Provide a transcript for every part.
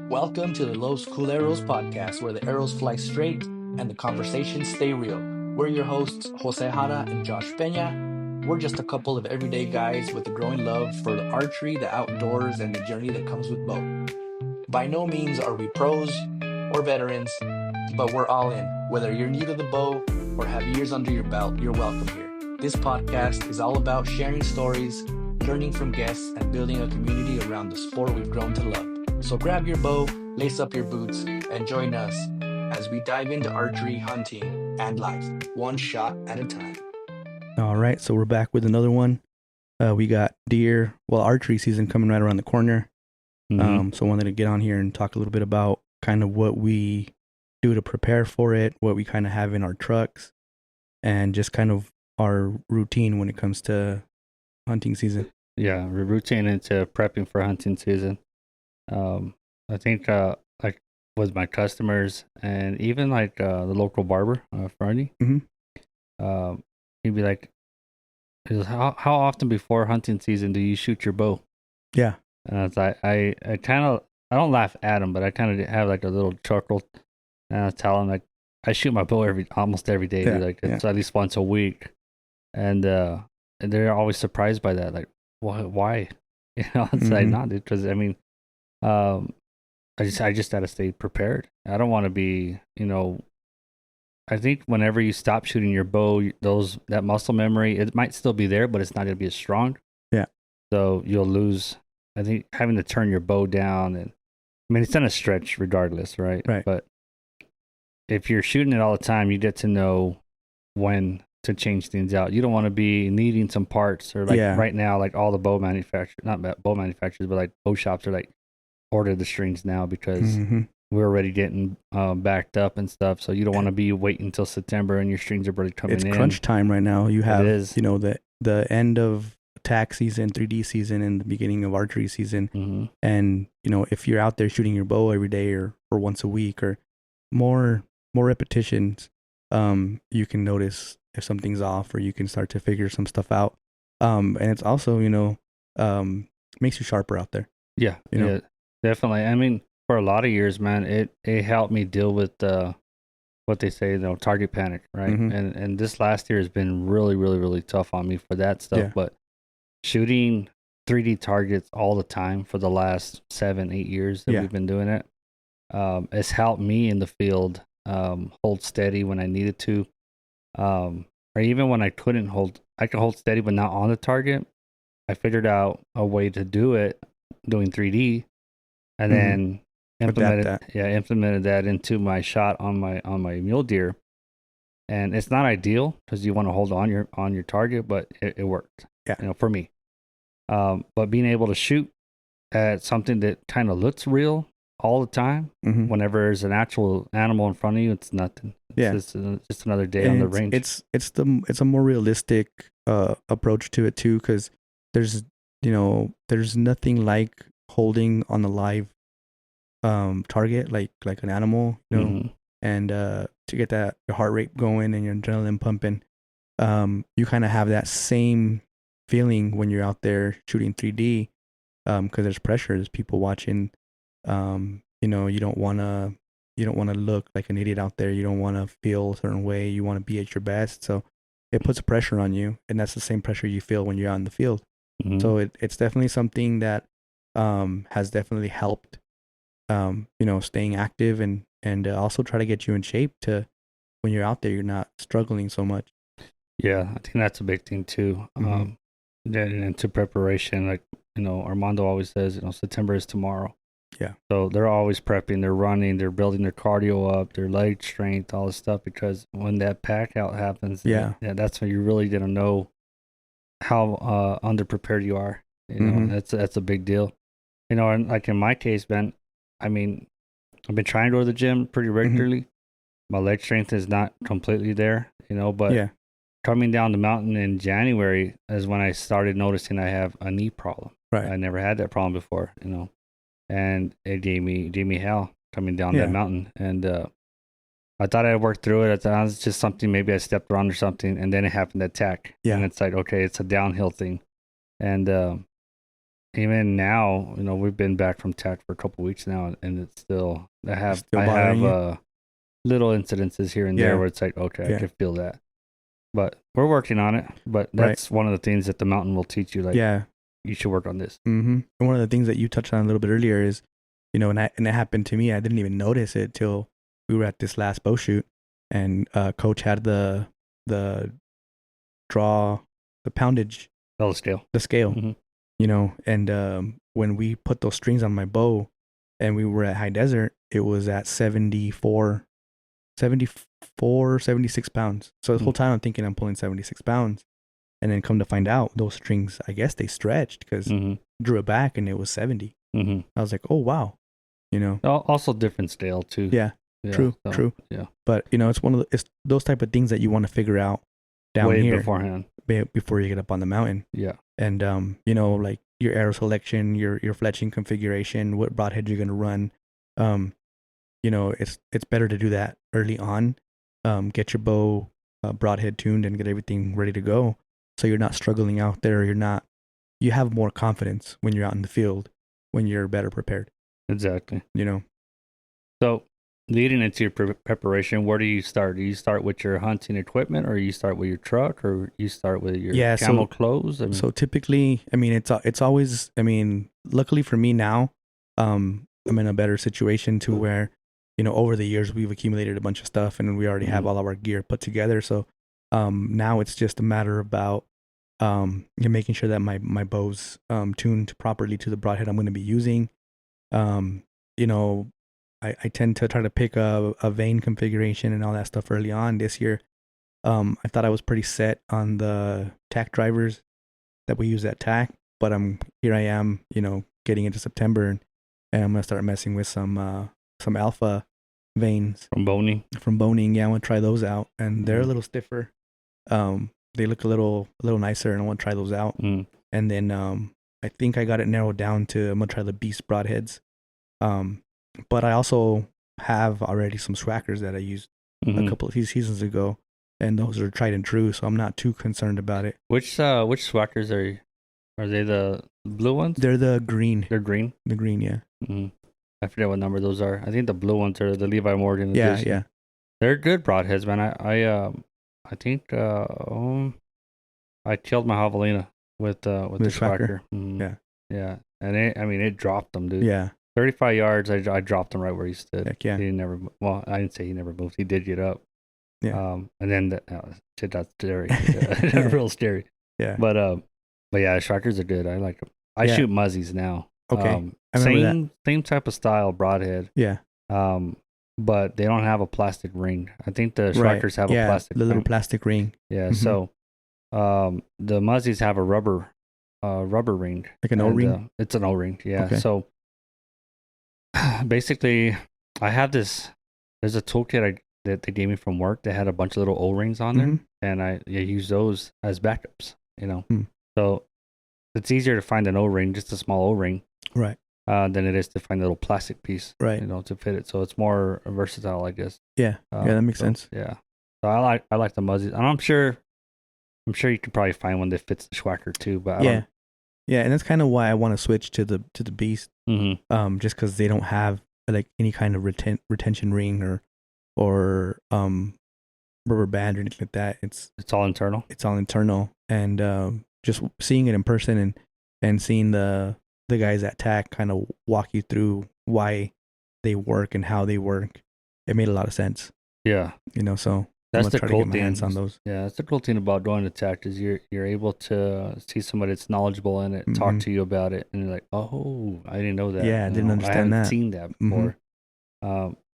Welcome to the Los Culeros podcast, where the arrows fly straight and the conversations stay real. We're your hosts, Jose Jara and Josh Peña. We're just a couple of everyday guys with a growing love for the archery, the outdoors, and the journey that comes with both. By no means are we pros or veterans, but we're all in. Whether you're new to the bow or have years under your belt, you're welcome here. This podcast is all about sharing stories, learning from guests, and building a community around the sport we've grown to love. So grab your bow, lace up your boots, and join us as we dive into archery, hunting, and life, one shot at a time. All right, so we're back with another one. We got deer, archery season coming right around the corner. So I wanted to get on here and talk a little bit about kind of what we do to prepare for it, what we kind of have in our trucks, and just kind of our routine when it comes to hunting season. Yeah, routine into prepping for hunting season. I think like with my customers and even like the local barber, Friday, he'd be like, how often before hunting season do you shoot your bow? Yeah. And I was like, I don't laugh at him, but I kind of have like a little chuckle, and I tell him like I shoot my bow almost every day, it's at least once a week, and they're always surprised by that, like why? It's like, not because I mean, I just gotta stay prepared. I don't want to be, I think whenever you stop shooting your bow, that muscle memory, it might still be there, but it's not gonna be as strong. Yeah. So you'll lose. I think having to turn your bow down, and I mean, it's not a stretch regardless, right? Right. But if you're shooting it all the time, you get to know when to change things out. You don't want to be needing some parts, or like right now, like all the bow manufacturers, not bow manufacturers, but like bow shops are like, order the strings now because we're already getting backed up and stuff. So you don't want to be waiting until September and your strings are barely coming in. It's crunch time right now. You have, the end of tax season, 3D season, and the beginning of archery season. And, if you're out there shooting your bow every day or once a week or more repetitions, you can notice if something's off, or you can start to figure some stuff out. And it's also, makes you sharper out there. Yeah. Yeah, definitely. I mean, for a lot of years, man, it helped me deal with what they say, target panic, right? And this last year has been really, really, really tough on me for that stuff. Yeah. But shooting 3D targets all the time for the last 7-8 years that we've been doing it, it's helped me in the field hold steady when I needed to, or even when I couldn't hold. I could hold steady, but not on the target. I figured out a way to do it doing 3D, and then implemented that into my shot on my mule deer. And it's not ideal because you want to hold on your target, but it worked. Yeah. For me. But being able to shoot at something that kind of looks real all the time, whenever there's an actual animal in front of you, it's nothing. It's just another day on the range. It's a more realistic approach to it too, because there's nothing like holding on a live target like an animal, and to get that your heart rate going and your adrenaline pumping. You kind of have that same feeling when you're out there shooting 3D, because there's pressure, there's people watching. You don't want to look like an idiot out there. You don't want to feel a certain way. You want to be at your best. So it puts pressure on you, and that's the same pressure you feel when you're out in the field. So it's definitely something that has definitely helped, staying active and also try to get you in shape to when you're out there, you're not struggling so much. Yeah, I think that's a big thing too. Getting into preparation, like, Armando always says, September is tomorrow. Yeah. So they're always prepping, they're running, they're building their cardio up, their leg strength, all this stuff, because when that pack out happens, that's when you're really going to know how underprepared you are. That's a big deal. And like in my case, man, I mean, I've been trying to go to the gym pretty regularly. My leg strength is not completely there, but coming down the mountain in January is when I started noticing I have a knee problem. Right. I never had that problem before, and it gave me hell coming down that mountain. And I thought I'd worked through it. I thought it was just something, maybe I stepped around or something, and then it happened to attack. Yeah. And it's like, okay, it's a downhill thing. And even now, we've been back from TAC for a couple weeks now, and it's still I have bothering you? little incidences here and there where it's like, okay, I can feel that, but we're working on it. But that's one of the things that the mountain will teach you. Like, you should work on this. Mm-hmm. And one of the things that you touched on a little bit earlier is, and it happened to me. I didn't even notice it till we were at this last bow shoot, and Coach had the draw, the poundage, the scale. Mm-hmm. And when we put those strings on my bow, and we were at high desert, it was at 74, 76 pounds. So the whole time I'm thinking I'm pulling 76 pounds. And then come to find out, those strings, I guess they stretched because drew it back and it was 70. I was like, oh, wow. Also different scale too. Yeah. True. Yeah. But, it's those type of things that you want to figure out down way here beforehand. Before you get up on the mountain. Yeah. And, like your arrow selection, your fletching configuration, what broadhead you're going to run. It's better to do that early on. Get your bow broadhead tuned and get everything ready to go. So you're not struggling out there. You have more confidence when you're out in the field, when you're better prepared. Exactly. So leading into your preparation, where do you start? Do you start with your hunting equipment, or you start with your truck, or you start with your camo clothes? So typically, it's always, luckily for me now, I'm in a better situation to where, over the years we've accumulated a bunch of stuff and we already have all of our gear put together. So now it's just a matter about making sure that my bow's tuned properly to the broadhead I'm going to be using. I tend to try to pick a vane configuration and all that stuff early on. This year, I thought I was pretty set on the tack drivers that we use at TAC, but here I am, getting into September, and I'm gonna start messing with some alpha vanes from boning. Yeah, I want to try those out, and they're a little stiffer. They look a little nicer, and I want to try those out. And then I think I got it narrowed down to I'm gonna try the Beast broadheads. But I also have already some Schwackers that I used a couple of seasons ago, and those are tried and true, so I'm not too concerned about it. Which Schwackers are they? The blue ones? They're the green. They're green. The green, yeah. I forget what number those are. I think the blue ones are the Levi Morgan. Yeah. They're good broadheads, man. I think I killed my javelina with the Schwacker. Yeah, and it dropped them, dude. Yeah, 35 yards. I dropped him right where he stood. Heck yeah. He never. Well, I didn't say he never moved. He did get up. Yeah. And then that's scary. Real scary. Yeah. But yeah, Schwackers are good. I like them. I shoot muzzies now. Okay. Same type of style broadhead. Yeah. But they don't have a plastic ring. I think the Schwackers have a plastic little plastic ring. Yeah. So the muzzies have a rubber ring. Like an O-ring? It's an O-ring. Yeah. Okay. So basically I have there's a toolkit that they gave me from work that had a bunch of little O-rings on there, and I use those as backups, So it's easier to find an O-ring, just a small O-ring, right, than it is to find a little plastic piece, right, to fit it. So it's more versatile, I guess. Yeah, that makes sense. Yeah, so I like the muzzies, and I'm sure you could probably find one that fits the Schwacker too. But yeah, and that's kind of why I want to switch to the Beast, just because they don't have like any kind of retention ring or rubber band or anything like that. It's all internal. It's all internal, and just seeing it in person and seeing the guys at TAC kind of walk you through why they work and how they work, it made a lot of sense. Yeah, so that's the cool thing on those. Yeah, that's the cool thing about going to TAC is you're able to see somebody that's knowledgeable in it, talk to you about it, and you're like, oh, I didn't know that. Yeah, I didn't understand that. I haven't seen that before.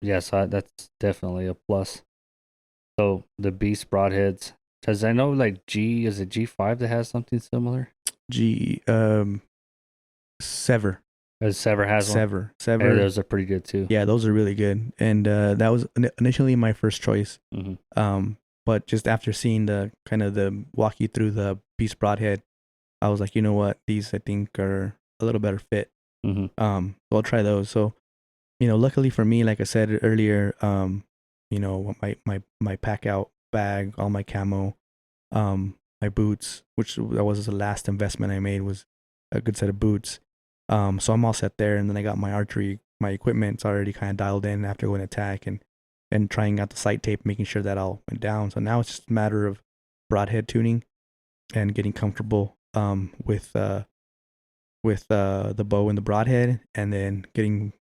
Yeah, so that's definitely a plus. So the Beast broadheads, because I know like is it G5 that has something similar? Sever. Sever has one? Sever. Yeah, those are pretty good too. Yeah, those are really good. And that was initially my first choice. But just after seeing the walk you through the Beast broadhead, I was like, you know what? These I think are a little better fit. So I'll try those. So, luckily for me, like I said earlier, my pack out bag, all my camo, my boots, which that was the last investment I made, was a good set of boots. So I'm all set there, and then I got my archery, my equipment's already kind of dialed in after going attack and trying out the sight tape, making sure that all went down. So now it's just a matter of broadhead tuning and getting comfortable with the bow and the broadhead, and then getting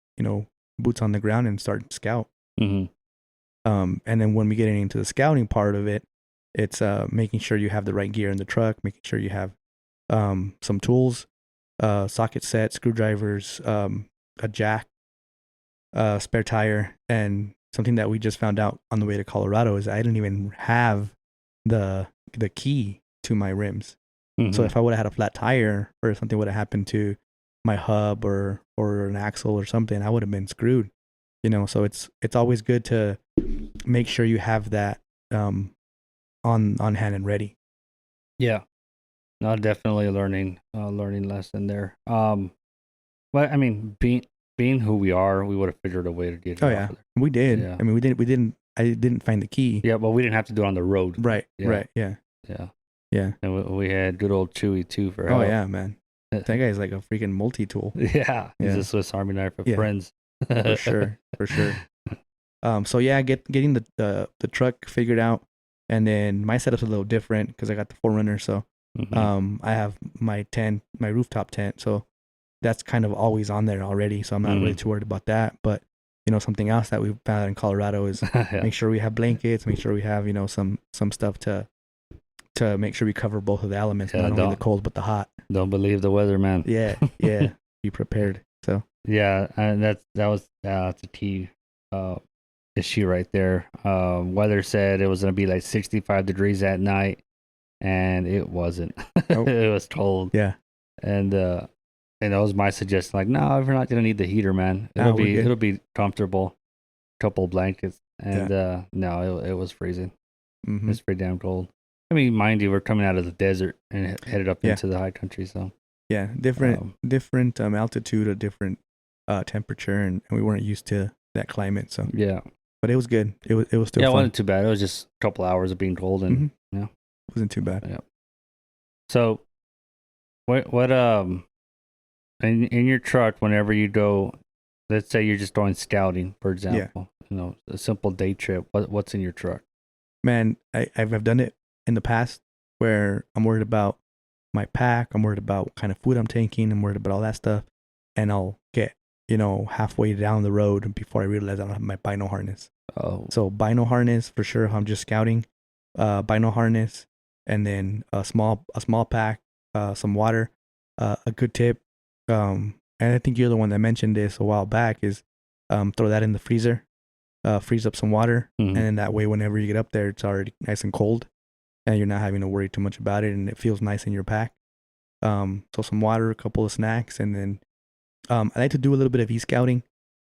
boots on the ground and start to scout. Mm-hmm. And then when we get into the scouting part of it, it's making sure you have the right gear in the truck, making sure you have some tools, socket set, screwdrivers, a jack, spare tire, and something that we just found out on the way to Colorado is I didn't even have the key to my rims. Mm-hmm. So if I would have had a flat tire or something would have happened to my hub or an axle or something, I would have been screwed. So it's always good to make sure you have that on hand and ready. Yeah. No, definitely a learning lesson there. But I mean, being who we are, we would have figured a way to get it Oh yeah, we did. Yeah. I mean, we didn't. I didn't find the key. Yeah, but we didn't have to do it on the road. Right. Yeah. Right. Yeah. Yeah. And we had good old Chewy too for help. Oh yeah, man. That guy's like a freaking multi-tool. Yeah. He's a Swiss Army knife for friends. For sure. So yeah, getting the truck figured out, and then my setup's a little different because I got the 4Runner. So I have my rooftop tent. So that's kind of always on there already. So I'm not really too worried about that. But something else that we found out in Colorado is make sure we have blankets, make sure we have some stuff to make sure we cover both of the elements, not only the cold but the hot. Don't believe the weather, man. Yeah. Be prepared. So yeah, and that's a key issue right there. Weather said it was going to be like 65 degrees at night, and it wasn't. It was cold. Yeah. And that was my suggestion. Like, no, we're not going to need the heater, man. It'll be comfortable. Couple of blankets, and no, it was freezing. Mm-hmm. It's pretty damn cold. I mean, mind you, we're coming out of the desert and headed up into the high country, so yeah, different altitude, a different temperature, and we weren't used to that climate. So yeah, but it was good. It was still fun. It wasn't too bad. It was just a couple hours of being cold, and it wasn't too bad. Yeah. So, what in your truck, whenever you go, let's say you're just going scouting, for example, a simple day trip. What's in your truck? Man, I've done it in the past where I'm worried about my pack, I'm worried about what kind of food I'm taking, I'm worried about all that stuff, and I'll get halfway down the road before I realize I don't have my bino harness. Oh, so bino harness for sure. I'm just scouting, bino harness, and then a small pack, some water. A good tip, and I think you're the one that mentioned this a while back, is throw that in the freezer, freeze up some water, and then that way whenever you get up there, it's already nice and cold, and you're not having to worry too much about it, and it feels nice in your pack. So some water, a couple of snacks, and then I like to do a little bit of e-scouting.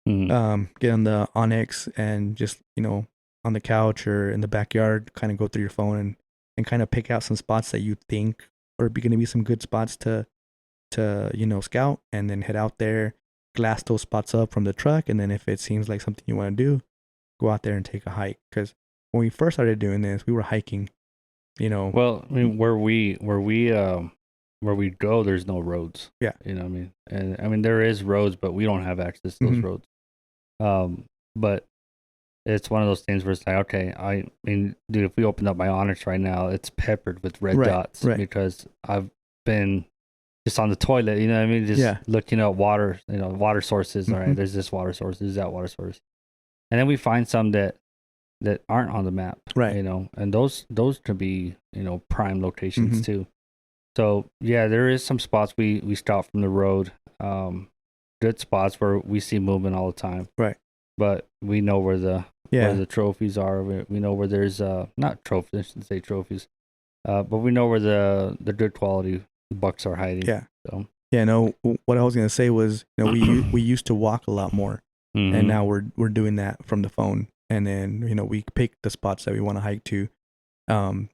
Get on the Onyx and just on the couch or in the backyard, kind of go through your phone and kind of pick out some spots that you think are going to be some good spots to scout, and then head out there, glass those spots up from the truck, and then if it seems like something you want to do, go out there and take a hike. Because when we first started doing this, we were hiking. Well, I mean, where we go, there's no roads. Yeah. You know what I mean? And I mean, there is roads, but we don't have access to those roads. But it's one of those things where it's like, okay, I mean, dude, if we open up my Onyx right now, it's peppered with red dots because I've been just on the toilet, you know what I mean? Just looking at water, water sources. All right, there's this water source, there's that water source. And then we find some that aren't on the map. Right. And those could be, prime locations too. So yeah, there is some spots we scout from the road. Good spots where we see movement all the time. Right. But we know where the trophies are. We know where there's not trophies, I shouldn't say trophies. But we know where the good quality bucks are hiding. Yeah. So. Yeah. No. What I was gonna say was, we used to walk a lot more, and now we're doing that from the phone, and then we pick the spots that we want to hike to, and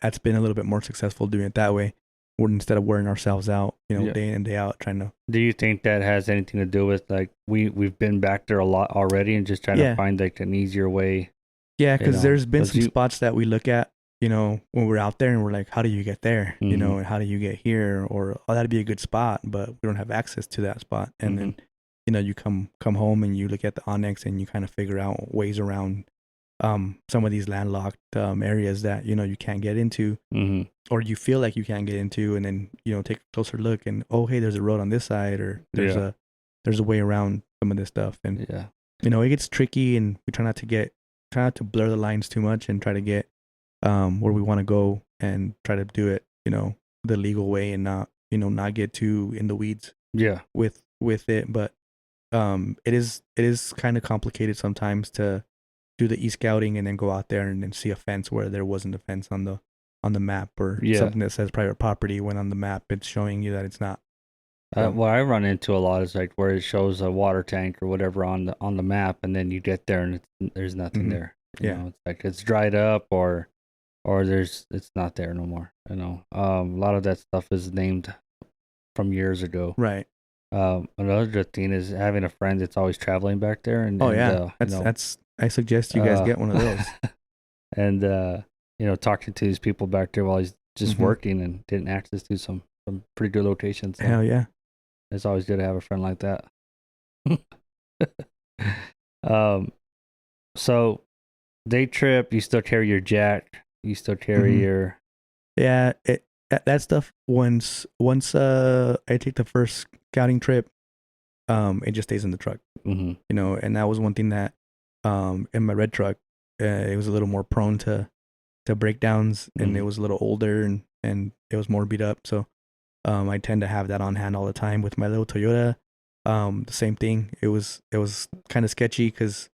that's been a little bit more successful doing it that way, instead of wearing ourselves out, day in and day out trying to. Do you think that has anything to do with like we've been back there a lot already and just trying to find like an easier way? Yeah, because there's been some spots that we look at, you know, when we're out there and we're like, how do you get there? You know, and how do you get here? Or, oh, that'd be a good spot, but we don't have access to that spot. And then, you know, you come home and you look at the Onyx and you kind of figure out ways around some of these landlocked areas that, you know, you can't get into, or you feel like you can't get into, and then, you know, take a closer look and, oh, hey, there's a road on this side, or there's a way around some of this stuff. And you know, it gets tricky, and we try not to blur the lines too much, and try to get where we want to go, and try to do it, you know, the legal way, and not, you know, not get too in the weeds with it. But it is kind of complicated sometimes to do the e-scouting and then go out there and then see a fence where there wasn't a fence on the map, or something that says private property when on the map it's showing you that it's not. What I run into a lot is like where it shows a water tank or whatever on the map, and then you get there and there's nothing there. You know, it's like it's dried up, or it's not there no more. You know, a lot of that stuff is named from years ago. Right. Another good thing is having a friend that's always traveling back there. And that's I suggest you guys get one of those. And you know, talking to these people back there while he's just working and getting access to some pretty good locations. So hell yeah. It's always good to have a friend like that. So day trip, you still carry your jack, you still carry your that stuff. Once I take the first scouting trip, it just stays in the truck. You know, and that was one thing that in my red truck, it was a little more prone to breakdowns, and it was a little older, and it was more beat up. So I tend to have that on hand all the time. With my little Toyota, the same thing. It was kind of sketchy because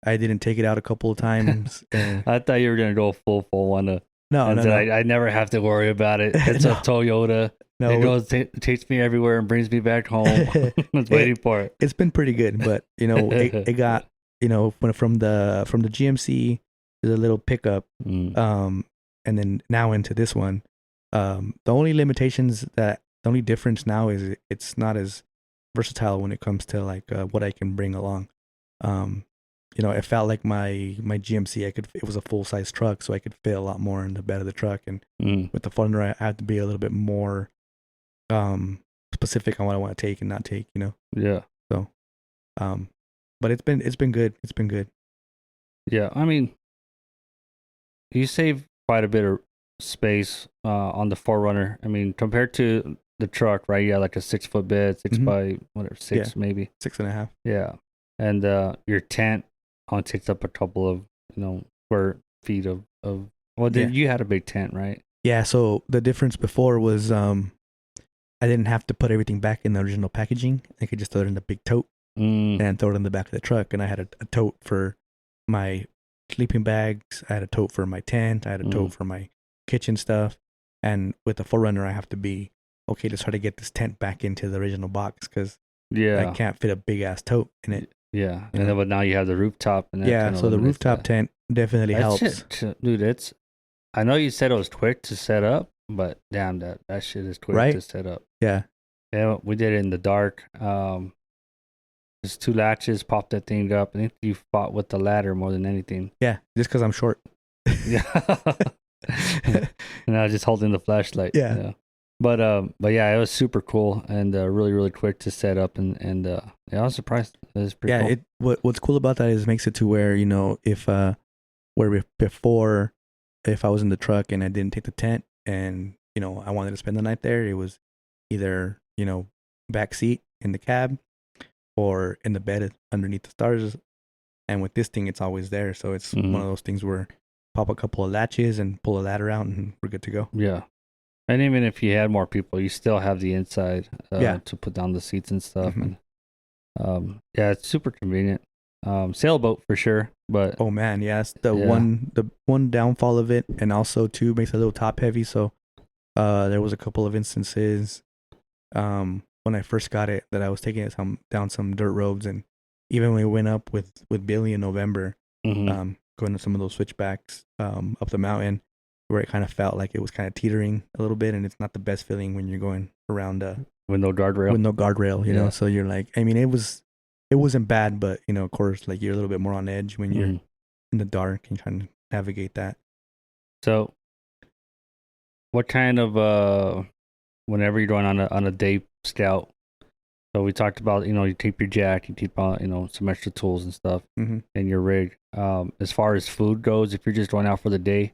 I didn't take it out a couple of times. I thought you were gonna go full one. No. I never have to worry about it. It's a Toyota. No, it goes takes me everywhere and brings me back home. It's waiting for it. It's been pretty good, but you know, it got, you know, from the GMC to the little pickup, and then now into this one. The only difference now is it's not as versatile when it comes to like what I can bring along. You know, it felt like my GMC, it was a full size truck, so I could fit a lot more in the bed of the truck. And with the Forerunner, I had to be a little bit more specific on what I want to take and not take. You know. Yeah. So, but it's been good. It's been good. Yeah, I mean, you save quite a bit of space on the Forerunner. I mean, compared to the truck, right? Yeah, like a 6 foot bed, 6 by whatever, 6 maybe 6.5. Yeah, and your tent only takes up a couple of, you know, square feet of. Well, then you had a big tent, right? Yeah. So the difference before was I didn't have to put everything back in the original packaging. I could just throw it in the big tote and throw it in the back of the truck. And I had a tote for my sleeping bags. I had a tote for my tent. I had a tote for my kitchen stuff. And with the Forerunner, I have to be, okay, let's try to get this tent back into the original box, because I can't fit a big ass tote in it. Yeah. And then, but now you have the rooftop. And that so the rooftop tent definitely helps. Dude, I know you said it was quick to set up, but damn, that shit is quick to set up. Yeah. Yeah, we did it in the dark. Just 2 latches, popped that thing up. I think you fought with the ladder more than anything. Yeah, just because I'm short. Yeah. And I was just holding the flashlight. Yeah. But yeah, it was super cool and really, really quick to set up. And I was surprised. It was pretty cool. What's cool about that is it makes it to where, you know, if I was in the truck and I didn't take the tent and, you know, I wanted to spend the night there, it was either, you know, back seat in the cab or in the bed underneath the stars. And with this thing, it's always there. So it's one of those things where pop a couple of latches and pull a ladder out and we're good to go. Yeah. And even if you had more people, you still have the inside to put down the seats and stuff. And yeah, it's super convenient. Sailboat for sure, but oh man, yes, the one downfall of it, and also too makes it a little top heavy. So there was a couple of instances when I first got it that I was taking it down some dirt roads, and even when we went up with Billy in November, going to some of those switchbacks up the mountain, where it kind of felt like it was kind of teetering a little bit, and it's not the best feeling when you're going around with no guardrail. You know, so you're like, I mean, it wasn't bad, but you know, of course, like you're a little bit more on edge when you're in the dark and trying to navigate that. So, what kind of whenever you're going on a day scout? So we talked about, you keep your jack, you keep some extra tools and stuff in your rig. As far as food goes, if you're just going out for the day,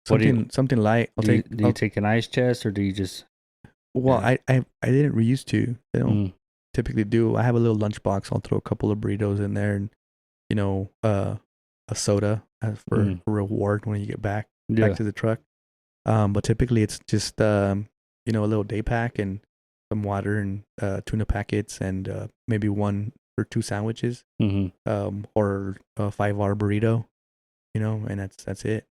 something light. Do you take an ice chest, or do you just? Well, I didn't used to. They don't typically do. I have a little lunchbox. I'll throw a couple of burritos in there, and a soda for reward when you get back to the truck. But typically it's just a little day pack and some water and tuna packets and maybe 1 or 2 sandwiches, or a 5-hour burrito, and that's it.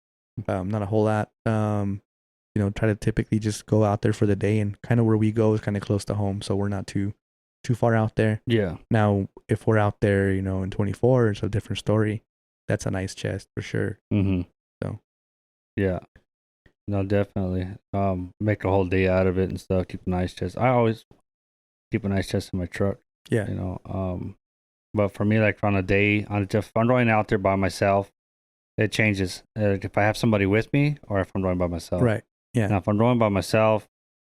Not a whole lot. Try to typically just go out there for the day, and kind of where we go is kind of close to home, so we're not too far out there. Yeah. Now, if we're out there, in 24, it's a different story. That's a nice chest for sure. So. Yeah. No, definitely. Make a whole day out of it and stuff. Keep a nice chest. I always keep a nice chest in my truck. Yeah. But for me, like on a day, if I'm going out there by myself, it changes. If I have somebody with me, or if I'm going by myself. Right. Yeah. Now, if I'm going by myself,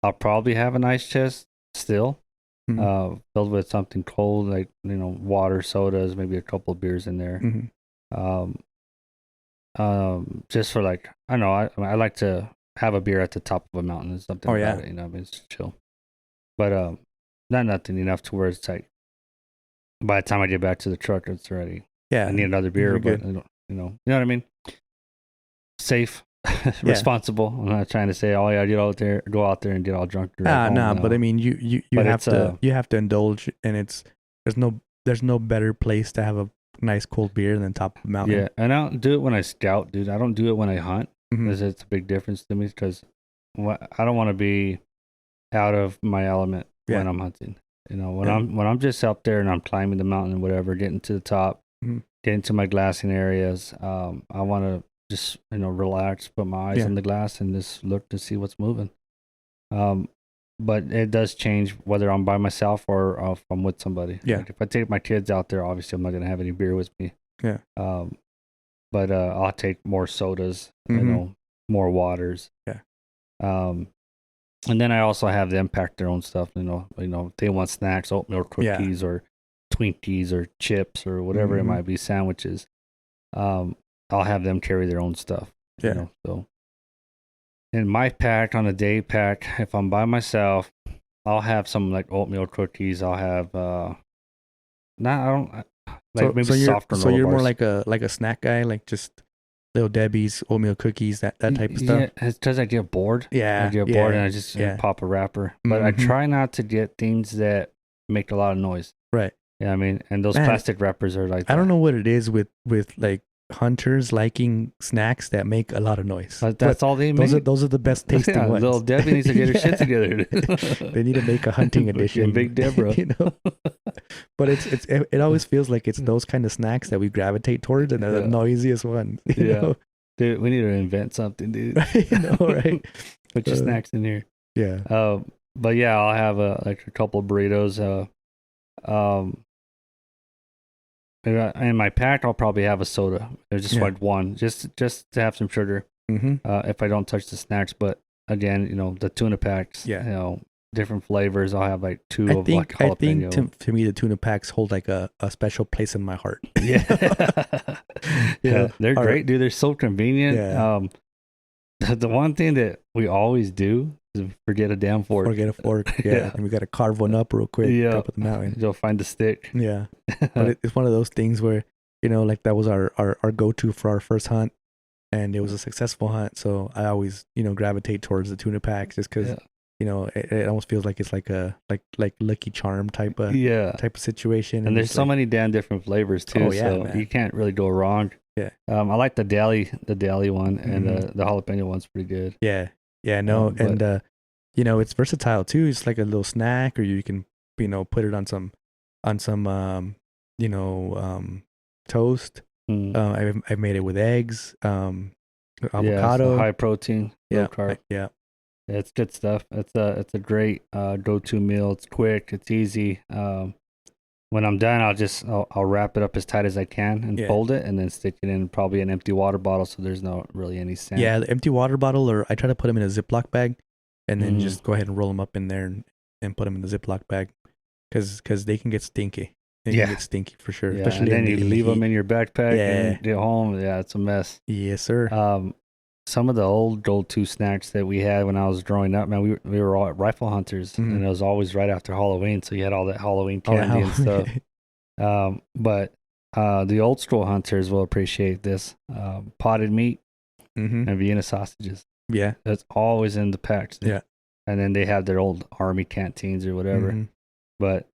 I'll probably have a nice chest still, filled with something cold, like water, sodas, maybe a couple of beers in there. Just for like, I don't know, I like to have a beer at the top of a mountain and something about it, it's chill. But not nothing enough to where it's like, by the time I get back to the truck, it's already, I need another beer, but you know what I mean? Safe, responsible. I'm not trying to say, go out there and get all drunk. But I mean, you have to indulge, and there's no better place to have a nice cold beer than top of the mountain. Yeah, and I don't do it when I scout, dude. I don't do it when I hunt, because it's a big difference to me, because I don't want to be out of my element when I'm hunting. When I'm just up there and I'm climbing the mountain and whatever, getting to the top, getting to my glassing areas, I want to just relax, put my eyes on the glass, and just look to see what's moving. But it does change whether I'm by myself or if I'm with somebody. Yeah. Like if I take my kids out there, obviously I'm not going to have any beer with me. Yeah. But I'll take more sodas, more waters. Yeah. And then I also have them pack their own stuff. If they want snacks, oatmeal cookies or Twinkies or chips or whatever it might be, sandwiches. I'll have them carry their own stuff. Yeah. So. In my pack, on a day pack, if I'm by myself, I'll have some like oatmeal cookies. I'll have maybe soft granola So you're bars. more like a snack guy, like just Little Debbie's, oatmeal cookies, that type of stuff. Yeah, it's because I get bored. Yeah, I get bored and I just pop a wrapper. But I try not to get things that make a lot of noise. Right. Yeah, I mean, and those plastic wrappers are like. I don't know what it is with like hunters liking snacks that make a lot of noise. That's all they make. Those are the best tasting ones. Little Debbie needs to get her shit together. They need to make a hunting edition. Big Deborah. But it always feels like it's those kind of snacks that we gravitate towards, and they're the noisiest ones. You know? Dude, we need to invent something, dude. Right? Put your snacks in here. Yeah. But yeah, I'll have a couple of burritos. In my pack, I'll probably have a soda. There's just like one, just to have some sugar. If I don't touch the snacks, but again, the tuna packs. Different flavors. I'll have like 2 of like jalapeno. I think to me, the tuna packs hold like a special place in my heart. Yeah, they're great, dude. They're so convenient. Yeah. The one thing that we always do is forget a damn fork. Yeah. And we got to carve one up real quick. Top of the mountain. Go find the stick. Yeah. But it's one of those things where, like that was our go-to for our first hunt, and it was a successful hunt. So I always, gravitate towards the tuna packs just because, it almost feels like it's like a Lucky Charm type of situation. And there's so many damn different flavors too. So man, you can't really go wrong. Yeah. I like the deli one, and the jalapeno one's pretty good. Yeah. Yeah. No. It's versatile too. It's like a little snack, or you can, put it on some toast. I've made it with eggs, avocado, high protein, low carb. Yeah. It's good stuff. It's a great go-to meal. It's quick. It's easy. when I'm done, I'll wrap it up as tight as I can and fold it, and then stick it in probably an empty water bottle, so there's no really any sand. Yeah, the empty water bottle, or I try to put them in a Ziploc bag, and then just go ahead and roll them up in there and put them in the Ziploc bag, because they can get stinky. They can get stinky for sure. Yeah, especially and then you leave them in your backpack and get home. Yeah, it's a mess. Yes, sir. Some of the old go-to snacks that we had when I was growing up, man, we were all rifle hunters, and it was always right after Halloween, so you had all that Halloween candy and stuff. But the old school hunters will appreciate this. Potted meat and Vienna sausages. Yeah, that's always in the packs. Yeah, and then they have their old army canteens or whatever. But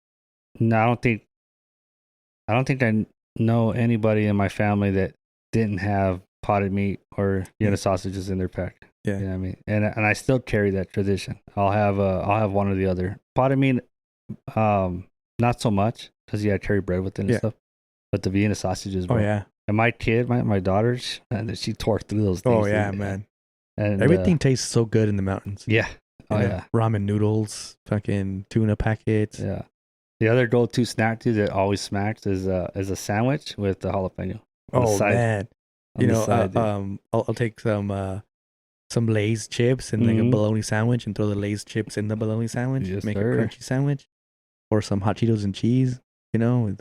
no, I don't think I know anybody in my family that didn't have potted meat or Vienna sausages in their pack. Yeah, you know what I mean, and I still carry that tradition. I'll have one or the other. Potted meat, not so much, because I carry bread with it and stuff. But the Vienna sausages, bro. Oh yeah. And my kid, my daughter, she tore through those things. Oh yeah, man. And everything tastes so good in the mountains. Yeah. Oh yeah. Ramen noodles, fucking tuna packets. Yeah. The other go-to snack too that always smacks is a sandwich with the jalapeno. Oh man. I'll take some Lay's chips and like a bologna sandwich and throw the Lay's chips in the bologna sandwich. Yes, make sir. a crunchy sandwich, or some hot Cheetos and cheese. With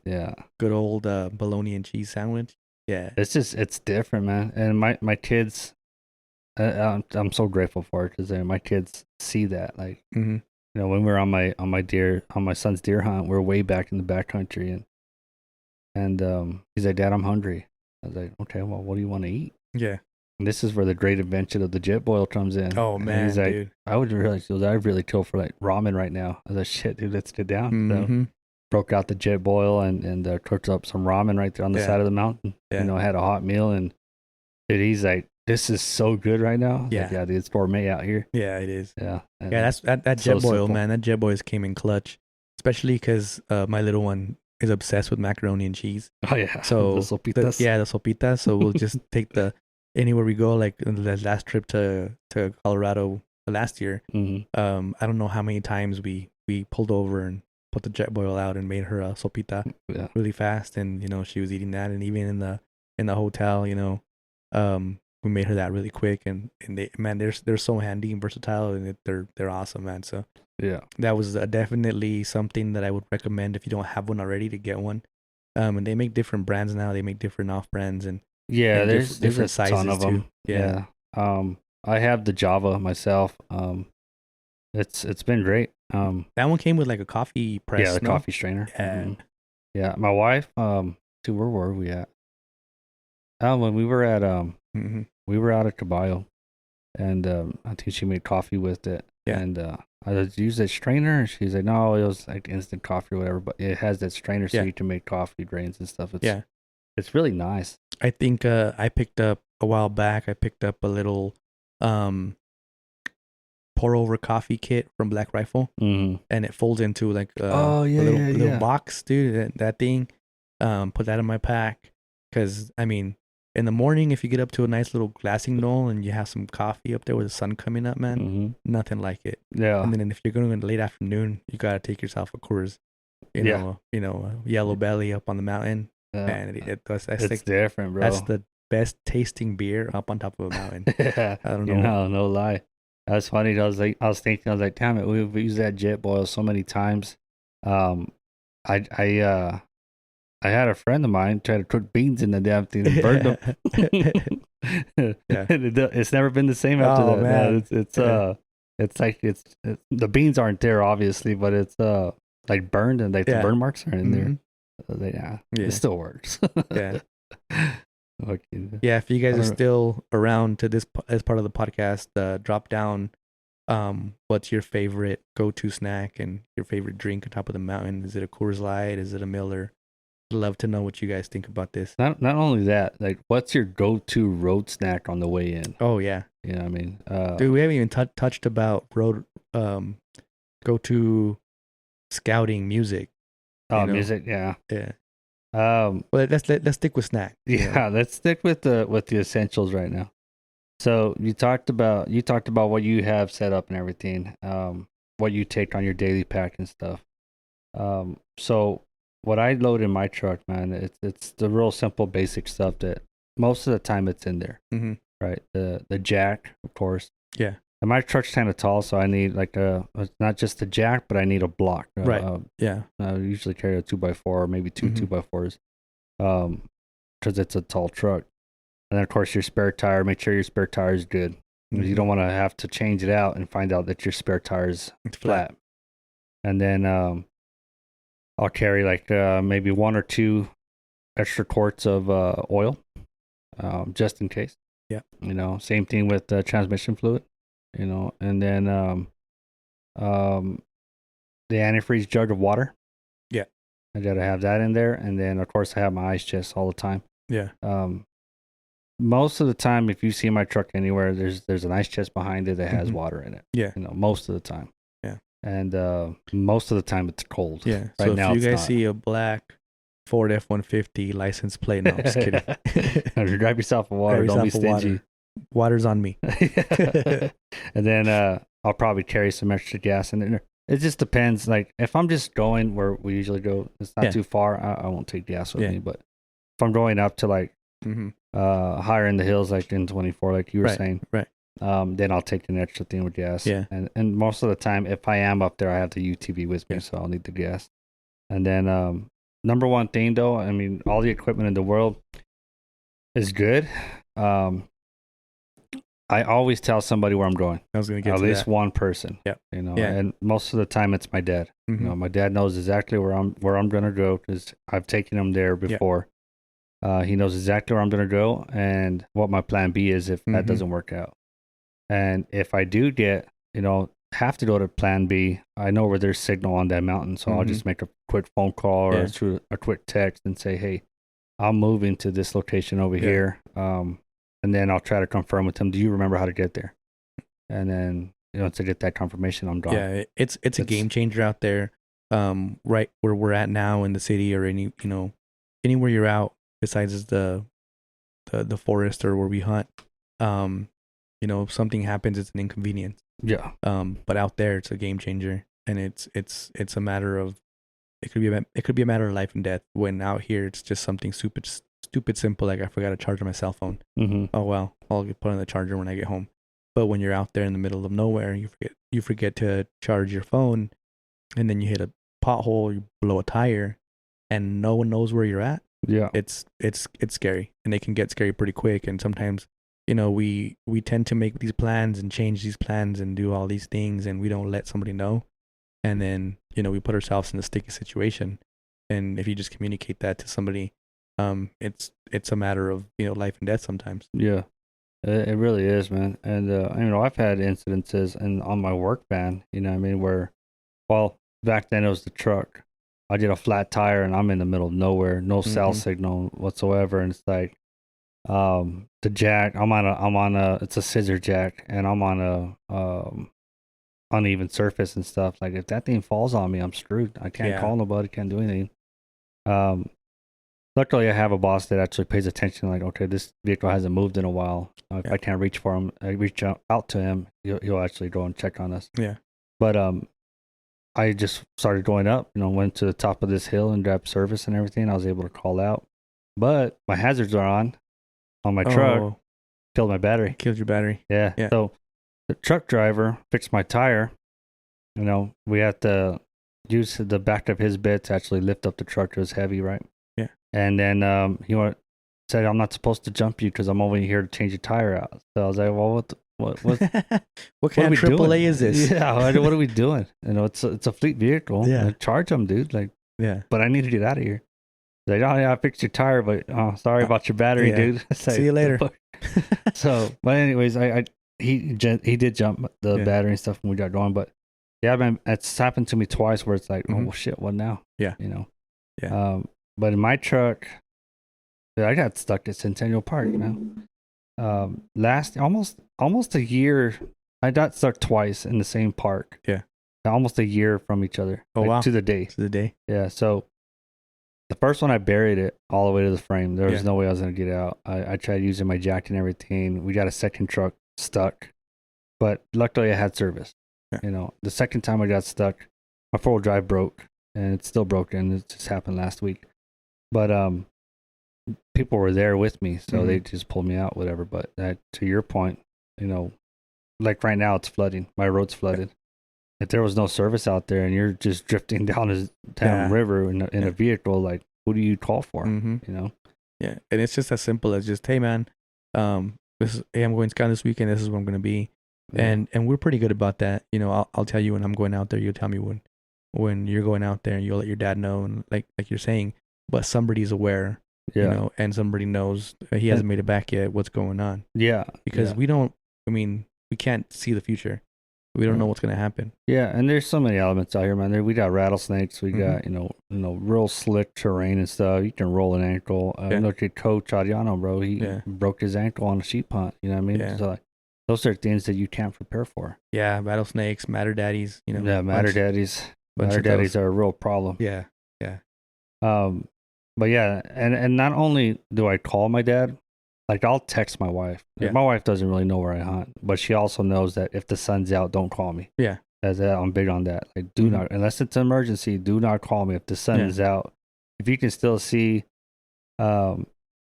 the good old bologna and cheese sandwich. Yeah, it's different, man. And my kids, I'm so grateful for it, because my kids see that. Like, when we're on my son's deer hunt, we're way back in the backcountry, and he's like, "Dad, I'm hungry." I was like, "Okay, well, what do you want to eat?" Yeah. And this is where the great invention of the jet boil comes in. Oh man, he's like, dude. I really kill for like ramen right now. I was like, shit, dude, let's get down. So broke out the jet boil and cooked up some ramen right there on the side of the mountain. Yeah. Had a hot meal, and dude, he's like, this is so good right now. Yeah. Like, yeah, dude, it's gourmet out here. Yeah, it is. Yeah. That's that jet boil, simple. Man. That jet boil came in clutch, especially because my little one is obsessed with macaroni and cheese. Oh yeah. So the sopitas. The sopitas. So we'll just take anywhere we go, like the last trip to Colorado last year. I don't know how many times we pulled over and put the jet boil out and made her a sopita really fast, and she was eating that. And even in the hotel, we made her that really quick, and they're so handy and versatile, and they're awesome, man. So yeah, that was definitely something that I would recommend if you don't have one already, to get one. And they make different brands now. They make different off brands, and there's different sizes ton of them. Too. Yeah. I have the Java myself. It's been great. That one came with like a coffee press. Yeah, the coffee strainer. Yeah. Yeah, my wife. Where were we at? When we were at we were out at Caballo, and I think she made coffee with it. Yeah. And I used that strainer, and she's like, "No, it was like instant coffee or whatever, but it has that strainer, so you can make coffee grains and stuff." It's really nice. I think I picked up a while back. I picked up a little pour over coffee kit from Black Rifle, and it folds into like a little box, dude. That thing, put that in my pack, because in the morning, if you get up to a nice little glassing knoll and you have some coffee up there with the sun coming up, man, nothing like it. Yeah. And then if you're going in the late afternoon, you gotta take yourself a Coors, Yellow Belly up on the mountain. And it's different, bro. That's the best tasting beer up on top of a mountain. Yeah, I don't know. No lie. That's funny. I was thinking, damn it, we've used that jet boil so many times. I had a friend of mine try to cook beans in the damn thing and burned them. It's never been the same after that. Man. It's like the beans aren't there obviously, but it's like burned, and like the burn marks are in there. It still works. Yeah. Okay. Yeah, if you guys are still around to this as part of the podcast, drop down what's your favorite go-to snack and your favorite drink on top of the mountain. Is it a Coors Light? Is it a Miller? I'd love to know what you guys think about this. Not only that, like, what's your go-to road snack on the way in? Oh yeah. You know what I mean? Dude, we haven't even touched about road go-to scouting music. Music, yeah. Well, let's stick with snack. Yeah, let's stick with the essentials right now. So you talked about what you have set up and everything, what you take on your daily pack and stuff. So what I load in my truck, man, it's the real simple basic stuff that most of the time it's in there. Mm-hmm. Right. The jack, of course. Yeah. And my truck's kind of tall, so I need like not just a jack, but I need a block. Right. Yeah. I usually carry a 2x4 or maybe two Mhm. 2x4s, because it's a tall truck. And then of course your spare tire. Make sure your spare tire is good. You don't want to have to change it out and find out that your spare tire is flat. And then I'll carry like maybe 1 or 2 extra quarts of oil, just in case. Yeah. You know, same thing with transmission fluid. You know, and then the antifreeze jug of water. Yeah. I gotta have that in there, and then of course I have my ice chest all the time. Yeah. Most of the time, if you see my truck anywhere, there's an ice chest behind it that has water in it. Yeah. You know, most of the time. Yeah. And most of the time it's cold. Yeah. Right So now if you guys not. see a black Ford F-150 license plate, no, I'm just kidding. Grab yourself a water. Grab Don't be yourself a stingy. water. Water's on me. And then I'll probably carry some extra gas in there. It just depends. Like if I'm just going where we usually go, it's not too far. I won't take gas with me. But if I'm going up to like higher in the hills, like in 24, like you were saying, right? Then I'll take an extra thing with gas. Yeah. And most of the time, if I am up there, I have the UTV with me, so I'll need the gas. And then number one thing though, I mean, all the equipment in the world is good. I always tell somebody where I'm going. I was going to get at to least that. one person. Yeah. You know, Yeah. and most of the time it's my dad. You know, my dad knows exactly where I'm going to go because I've taken him there before. He knows exactly where I'm going to go and what my plan B is if that doesn't work out. And if I do get, you know, have to go to plan B, I know where there's signal on that mountain, so I'll just make a quick phone call or through a quick text and say, hey, I'm moving to this location over here. And then I'll try to confirm with him, do you remember how to get there? And then, you know, to get that confirmation, I'm gone. Yeah, it's a game changer out there. Right where we're at now in the city or anywhere you're out besides the forest or where we hunt. If something happens, it's an inconvenience. Yeah. But out there, it's a game changer, and it's a matter of it could be a matter of life and death. When out here, it's just something stupid simple, like I forgot to charge my cell phone. Oh well, I'll get put on the charger when I get home. But when you're out there in the middle of nowhere, you forget to charge your phone, and then you hit a pothole, you blow a tire, and no one knows where you're at. Yeah, it's scary, and it can get scary pretty quick. And sometimes, we tend to make these plans and change these plans and do all these things, and we don't let somebody know, and then we put ourselves in a sticky situation. And if you just communicate that to somebody, it's a matter of life and death sometimes. Yeah, it really is, man. And I've had incidences on my work van, where, well, back then it was the truck. I did a flat tire and I'm in the middle of nowhere, no cell signal whatsoever, and it's like the jack. I'm on a it's a scissor jack, and I'm on a uneven surface and stuff. Like if that thing falls on me, I'm screwed. I can't call nobody, can't do anything. Luckily, I have a boss that actually pays attention. Like, okay, this vehicle hasn't moved in a while. If I can't reach for him, I reach out to him. He'll actually go and check on us. Yeah. But I just started going up. Went to the top of this hill and grabbed service and everything. I was able to call out, but my hazards are on my truck. Killed my battery. Killed your battery. Yeah. So the truck driver fixed my tire. We had to use the back of his bit to actually lift up the truck. It was heavy, right? Yeah. And then he said, I'm not supposed to jump you because I'm over here to change your tire out. So I was like, well, what kind of AAA is this? Yeah, what are we doing? It's a fleet vehicle. Yeah. Charge them, dude. Like, yeah. But I need to get out of here. Like, oh yeah, I fixed your tire, but sorry about your battery, dude. Like, see you later. So, but anyways, he did jump the battery and stuff when we got going. But yeah, man, it's happened to me twice where it's like, oh well, shit, what now? Yeah. Yeah. But in my truck, I got stuck at Centennial Park, last almost a year, I got stuck twice in the same park. Yeah. Almost a year from each other. Oh, wow. To the day. To the day. Yeah. So the first one, I buried it all the way to the frame. There was no way I was going to get out. I tried using my jack and everything. We got a second truck stuck, but luckily I had service. Yeah. The second time I got stuck, my 4-wheel drive broke. and it's still broken. It just happened last week. But people were there with me, so they just pulled me out, whatever. But to your point, like right now it's flooding. My road's flooded. If there was no service out there and you're just drifting down a river in a vehicle, like, who do you call for? Yeah, and it's just as simple as just, hey man, I'm going scouting this weekend. This is where I'm going to be, and we're pretty good about that. I'll tell you when I'm going out there. You'll tell me when you're going out there, and you'll let your dad know, and like you're saying, but somebody's aware, and somebody knows he hasn't made it back yet. What's going on? Yeah, because we don't. I mean, we can't see the future. We don't know what's going to happen. Yeah, and there's so many elements out here, man. We got rattlesnakes. We got, real slick terrain and stuff. You can roll an ankle. Look at Coach Adriano, bro. He broke his ankle on a sheep hunt. You know what I mean? Yeah. So, like, those are things that you can't prepare for. Yeah, rattlesnakes, matter daddies. Yeah, matter daddies. Matter daddies are a real problem. Yeah. But yeah, and not only do I call my dad, like, I'll text my wife. Yeah. My wife doesn't really know where I hunt, but she also knows that if the sun's out, don't call me. Yeah. I'm big on that. Like, do not, unless it's an emergency, do not call me if the sun is out. If you can still see, if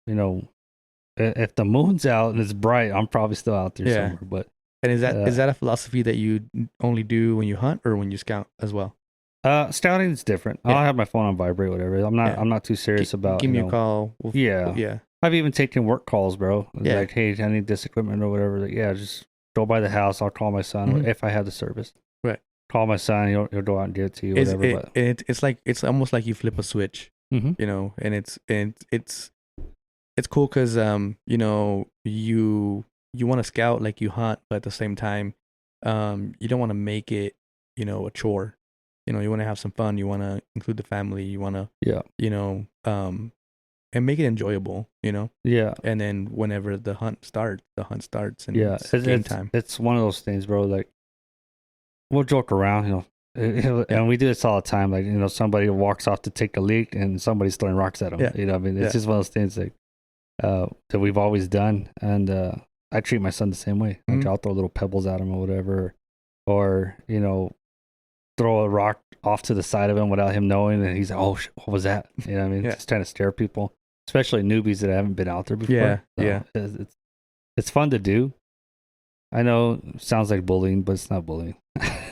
the moon's out and it's bright, I'm probably still out there somewhere. But is that a philosophy that you only do when you hunt or when you scout as well? Scouting is different. I'll have my phone on vibrate, whatever. I'm not too serious about. Give me a call. Yeah. I've even taken work calls, bro. Like, hey, I need this equipment or whatever. Like, just go by the house. I'll call my son if I have the service. Right. Call my son. He'll go out and give it to you, whatever. It's almost like you flip a switch, and it's cool because you want to scout like you hunt, but at the same time, you don't want to make it a chore. You want to have some fun. You want to include the family. You want to and make it enjoyable, Yeah. And then whenever the hunt starts, and it's game time. It's one of those things, bro. Like, we'll joke around, and we do this all the time. Like, somebody walks off to take a leak and somebody's throwing rocks at them. Yeah. I mean, it's just one of those things like that we've always done. And I treat my son the same way. Like, I'll throw little pebbles at him or whatever, or throw a rock off to the side of him without him knowing, and he's like, "Oh, what was that?" You know what I mean? Just trying to scare people, especially newbies that haven't been out there before. Yeah. It's fun to do. I know it sounds like bullying, but it's not bullying.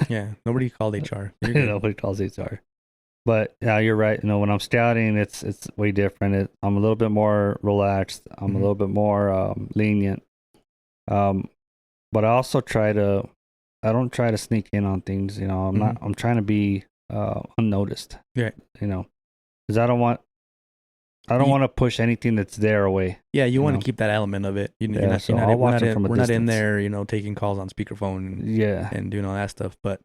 Yeah, nobody called HR. Nobody calls HR. But yeah, you're right. When I'm scouting, it's way different. I'm a little bit more relaxed. I'm a little bit more lenient. But I also I don't try to sneak in on things. I'm trying to be unnoticed. Yeah. Because I don't want to push anything that's there away. Yeah, you want to keep that element of it. We're not in there, taking calls on speakerphone and doing all that stuff. But,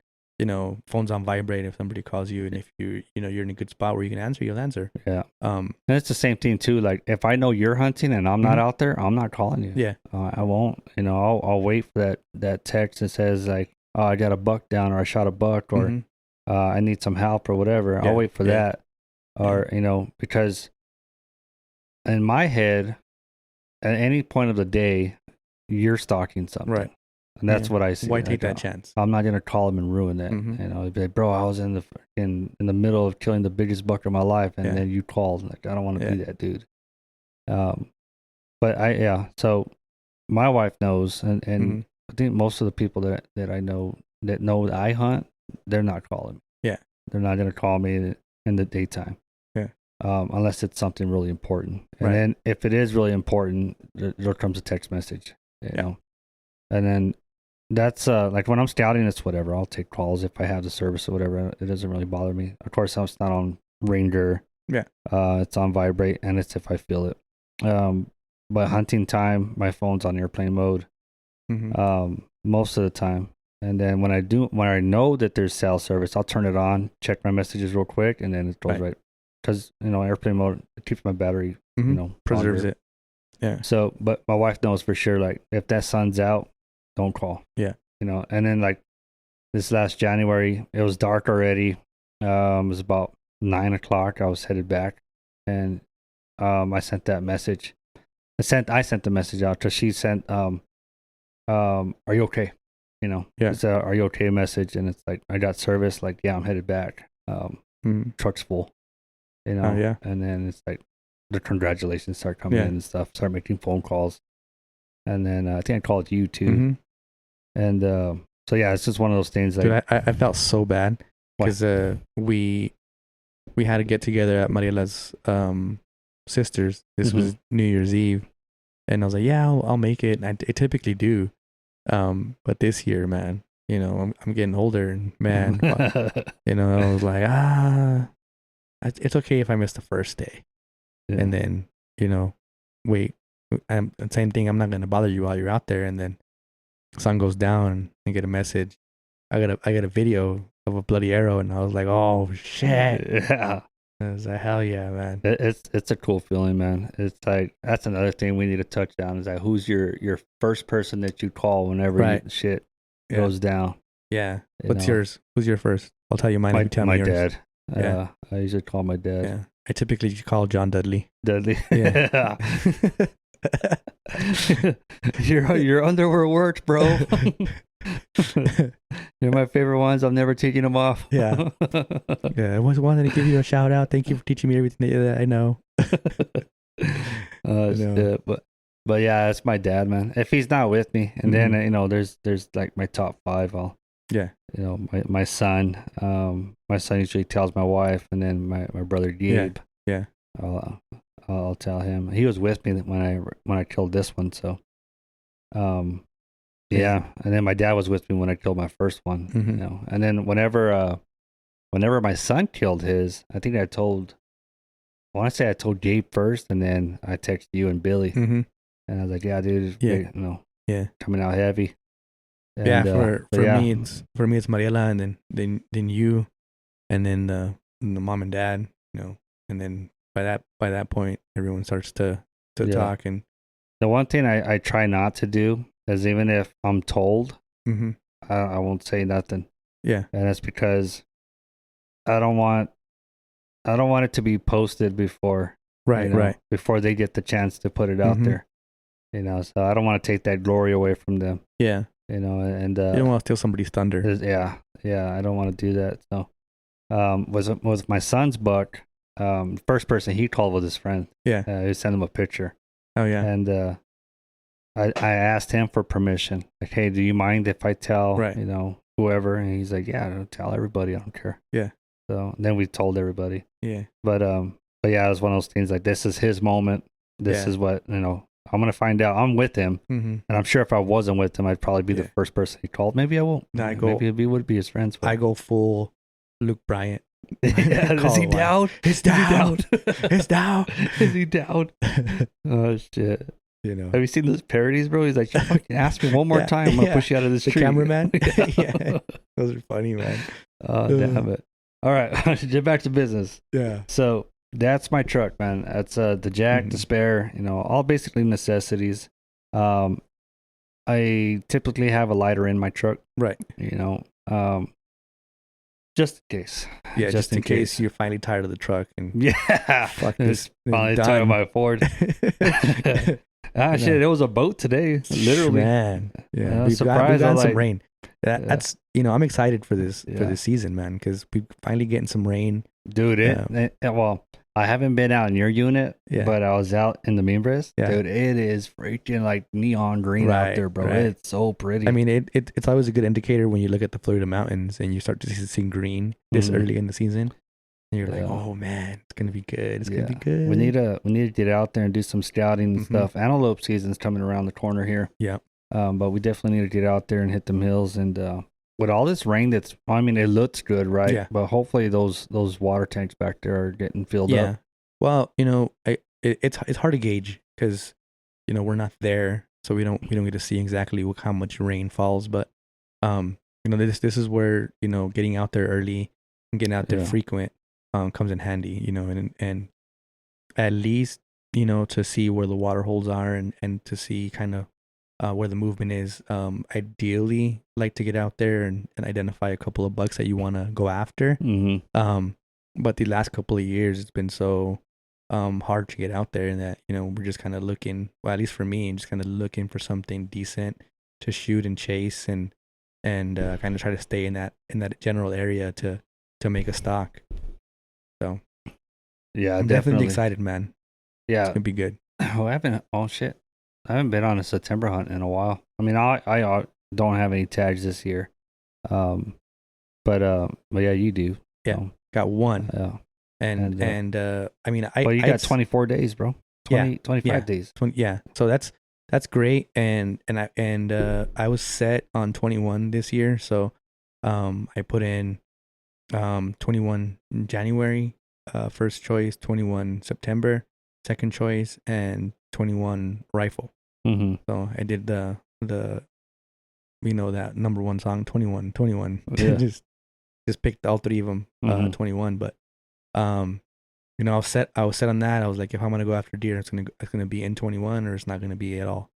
phone's on vibrate if somebody calls you, and if you're in a good spot where you can answer, you'll answer. Yeah. And it's the same thing too. Like, if I know you're hunting and I'm not out there, I'm not calling you. Yeah. I won't. I'll wait for that text that says like, "Oh, I got a buck down," or "I shot a buck," or "I need some help," or whatever. I'll wait for that. Or, because in my head, at any point of the day, you're stalking something. Right. And that's what I see. Why take that chance? I'm not going to call him and ruin it. He'd be like, "Bro, I was in the middle of killing the biggest buck of my life, and then you called." Like, I don't want to be that dude. So my wife knows, and I think most of the people that I know that I hunt, they're not calling. Yeah. They're not going to call me in the daytime. Yeah. Unless it's something really important. And then if it is really important, there comes a text message, you know. And then that's like when I'm scouting, it's whatever. I'll take calls if I have the service or whatever. It doesn't really bother me. Of course, it's not on ringer. Yeah. It's on vibrate, and it's if I feel it. But hunting time, my phone's on airplane mode. Most of the time. And then when I know that there's cell service, I'll turn it on, check my messages real quick, and then it goes right. Because, airplane mode, it keeps my battery, preserves it. Yeah. So, but my wife knows for sure, like, if that sun's out, don't call. Yeah. And then, like, this last January, it was dark already. It was about 9 o'clock. I was headed back, and I sent that message. I sent the message out because she sent, "Are you okay?" It's a "Are you okay?" message, and it's like, I got service. Like, yeah, I'm headed back. truck's full, Oh, yeah. and then it's like the congratulations start coming in and stuff, start making phone calls. And then I think I called you too. And so yeah, it's just one of those things. Like, dude, I felt so bad because we had to get together at Mariela's sisters. This was New Year's Eve, and I was like, yeah, I'll make it. And I typically do, but this year, man, I'm getting older, and man, I was like, it's okay if I miss the first day, and then wait. Same thing. I'm not gonna bother you while you're out there, and then sun goes down and get a message. I got a video of a bloody arrow, and I was like, oh shit. Yeah. I was like, hell yeah, man. It's a cool feeling, man. It's like that's another thing we need to touch down is like who's your first person that you call whenever shit goes down. Yeah. What's yours? Who's your first? I'll tell you mine. If you tell me yours. My dad. Yeah. I usually call my dad. Yeah. I typically call John Dudley. Yeah. your underwear works, bro. They're my favorite ones. I'm never taking them off. Yeah. I was wanting to give you a shout out. Thank you for teaching me everything that I know. Shit. But yeah, it's my dad, man. If he's not with me, and then there's like my top 5. My son. My son usually tells my wife, and then my brother Gabe. Yeah. I'll tell him. He was with me when I killed this one. So, yeah. And then my dad was with me when I killed my first one. And then whenever my son killed his, I think I told Gabe first, and then I texted you and Billy, and I was like, yeah, dude, coming out heavy. And, for me it's Mariela, and then you, and then the mom and dad, and then by that point everyone starts to talk. And the one thing I try not to do is, even if I'm told, I won't say nothing. Yeah. And that's because I don't want it to be posted before before they get the chance to put it out there. So I don't want to take that glory away from them. Yeah. And you don't want to steal somebody's thunder. Yeah, I don't want to do that. So was my son's buck. First person he called was his friend. Yeah. He sent him a picture. Oh yeah. And I asked him for permission. Like, hey, do you mind if I tell whoever? And he's like, yeah, don't tell everybody. I don't care. Yeah. So then we told everybody. Yeah. But yeah, it was one of those things. Like, this is his moment. This is what I'm gonna find out. I'm with him, and I'm sure if I wasn't with him, I'd probably be the first person he called. Maybe I won't. Maybe he would be his friends. I go full Luke Bryant. Is he down? He's down. He's down. Is he down? Oh shit! Have you seen those parodies, bro? He's like, you fucking ask me one more time, I'm gonna push you out of this tree. The cameraman. Yeah, those are funny, man. Oh damn it! All right, get back to business. Yeah. So that's my truck, man. That's the jack, the spare, all basically necessities. I typically have a lighter in my truck, right? Just in case. Yeah, just in case you're finally tired of the truck and fuck this. Finally tired of my Ford. Shit! It was a boat today, literally. Man, yeah. We got some rain. That's I'm excited for this season, man, because we're finally getting some rain, dude. Well, I haven't been out in your unit, but I was out in the Mimbres. Yeah. Dude, it is freaking like neon green out there, bro. Right. It's so pretty. I mean, it's always a good indicator when you look at the Florida mountains and you start to see green this early in the season. And you're like, oh man, it's gonna be good. It's gonna be good. We need to get out there and do some scouting and stuff. Antelope season's coming around the corner here. Yeah. But we definitely need to get out there and hit them hills. And with all this rain, it looks good, right? Yeah. But hopefully those water tanks back there are getting filled up. Well, it's hard to gauge because we're not there, so we don't get to see exactly how much rain falls. But this is where getting out there early and getting out there frequent comes in handy. And at least to see where the water holes are and to see kind of where the movement is. Ideally, like to get out there and identify a couple of bucks that you want to go after. But the last couple of years, it's been so hard to get out there, and that we're just kind of looking. Well, at least for me, just kind of looking for something decent to shoot and chase, and kind of try to stay in that general area to make a stock. So Yeah, I'm definitely excited, man. It's Yeah. gonna be good. Oh, shit. I haven't been on a September hunt in a while. I mean, I don't have any tags this year. But yeah, you do. Yeah. So, Got one. yeah. And I mean, well, you got 24 days, bro. 25 days. 20, yeah. So that's great. And I was set on 21 this year. So I put in 21 in January, first choice, 21 September, second choice, and 21 rifle. Mm-hmm. So I did the that number one song, 21. Yeah. just picked all three of them, 21. But I was set on that. I was like, if I'm gonna go after deer, it's gonna be in 21, or it's not gonna be at all.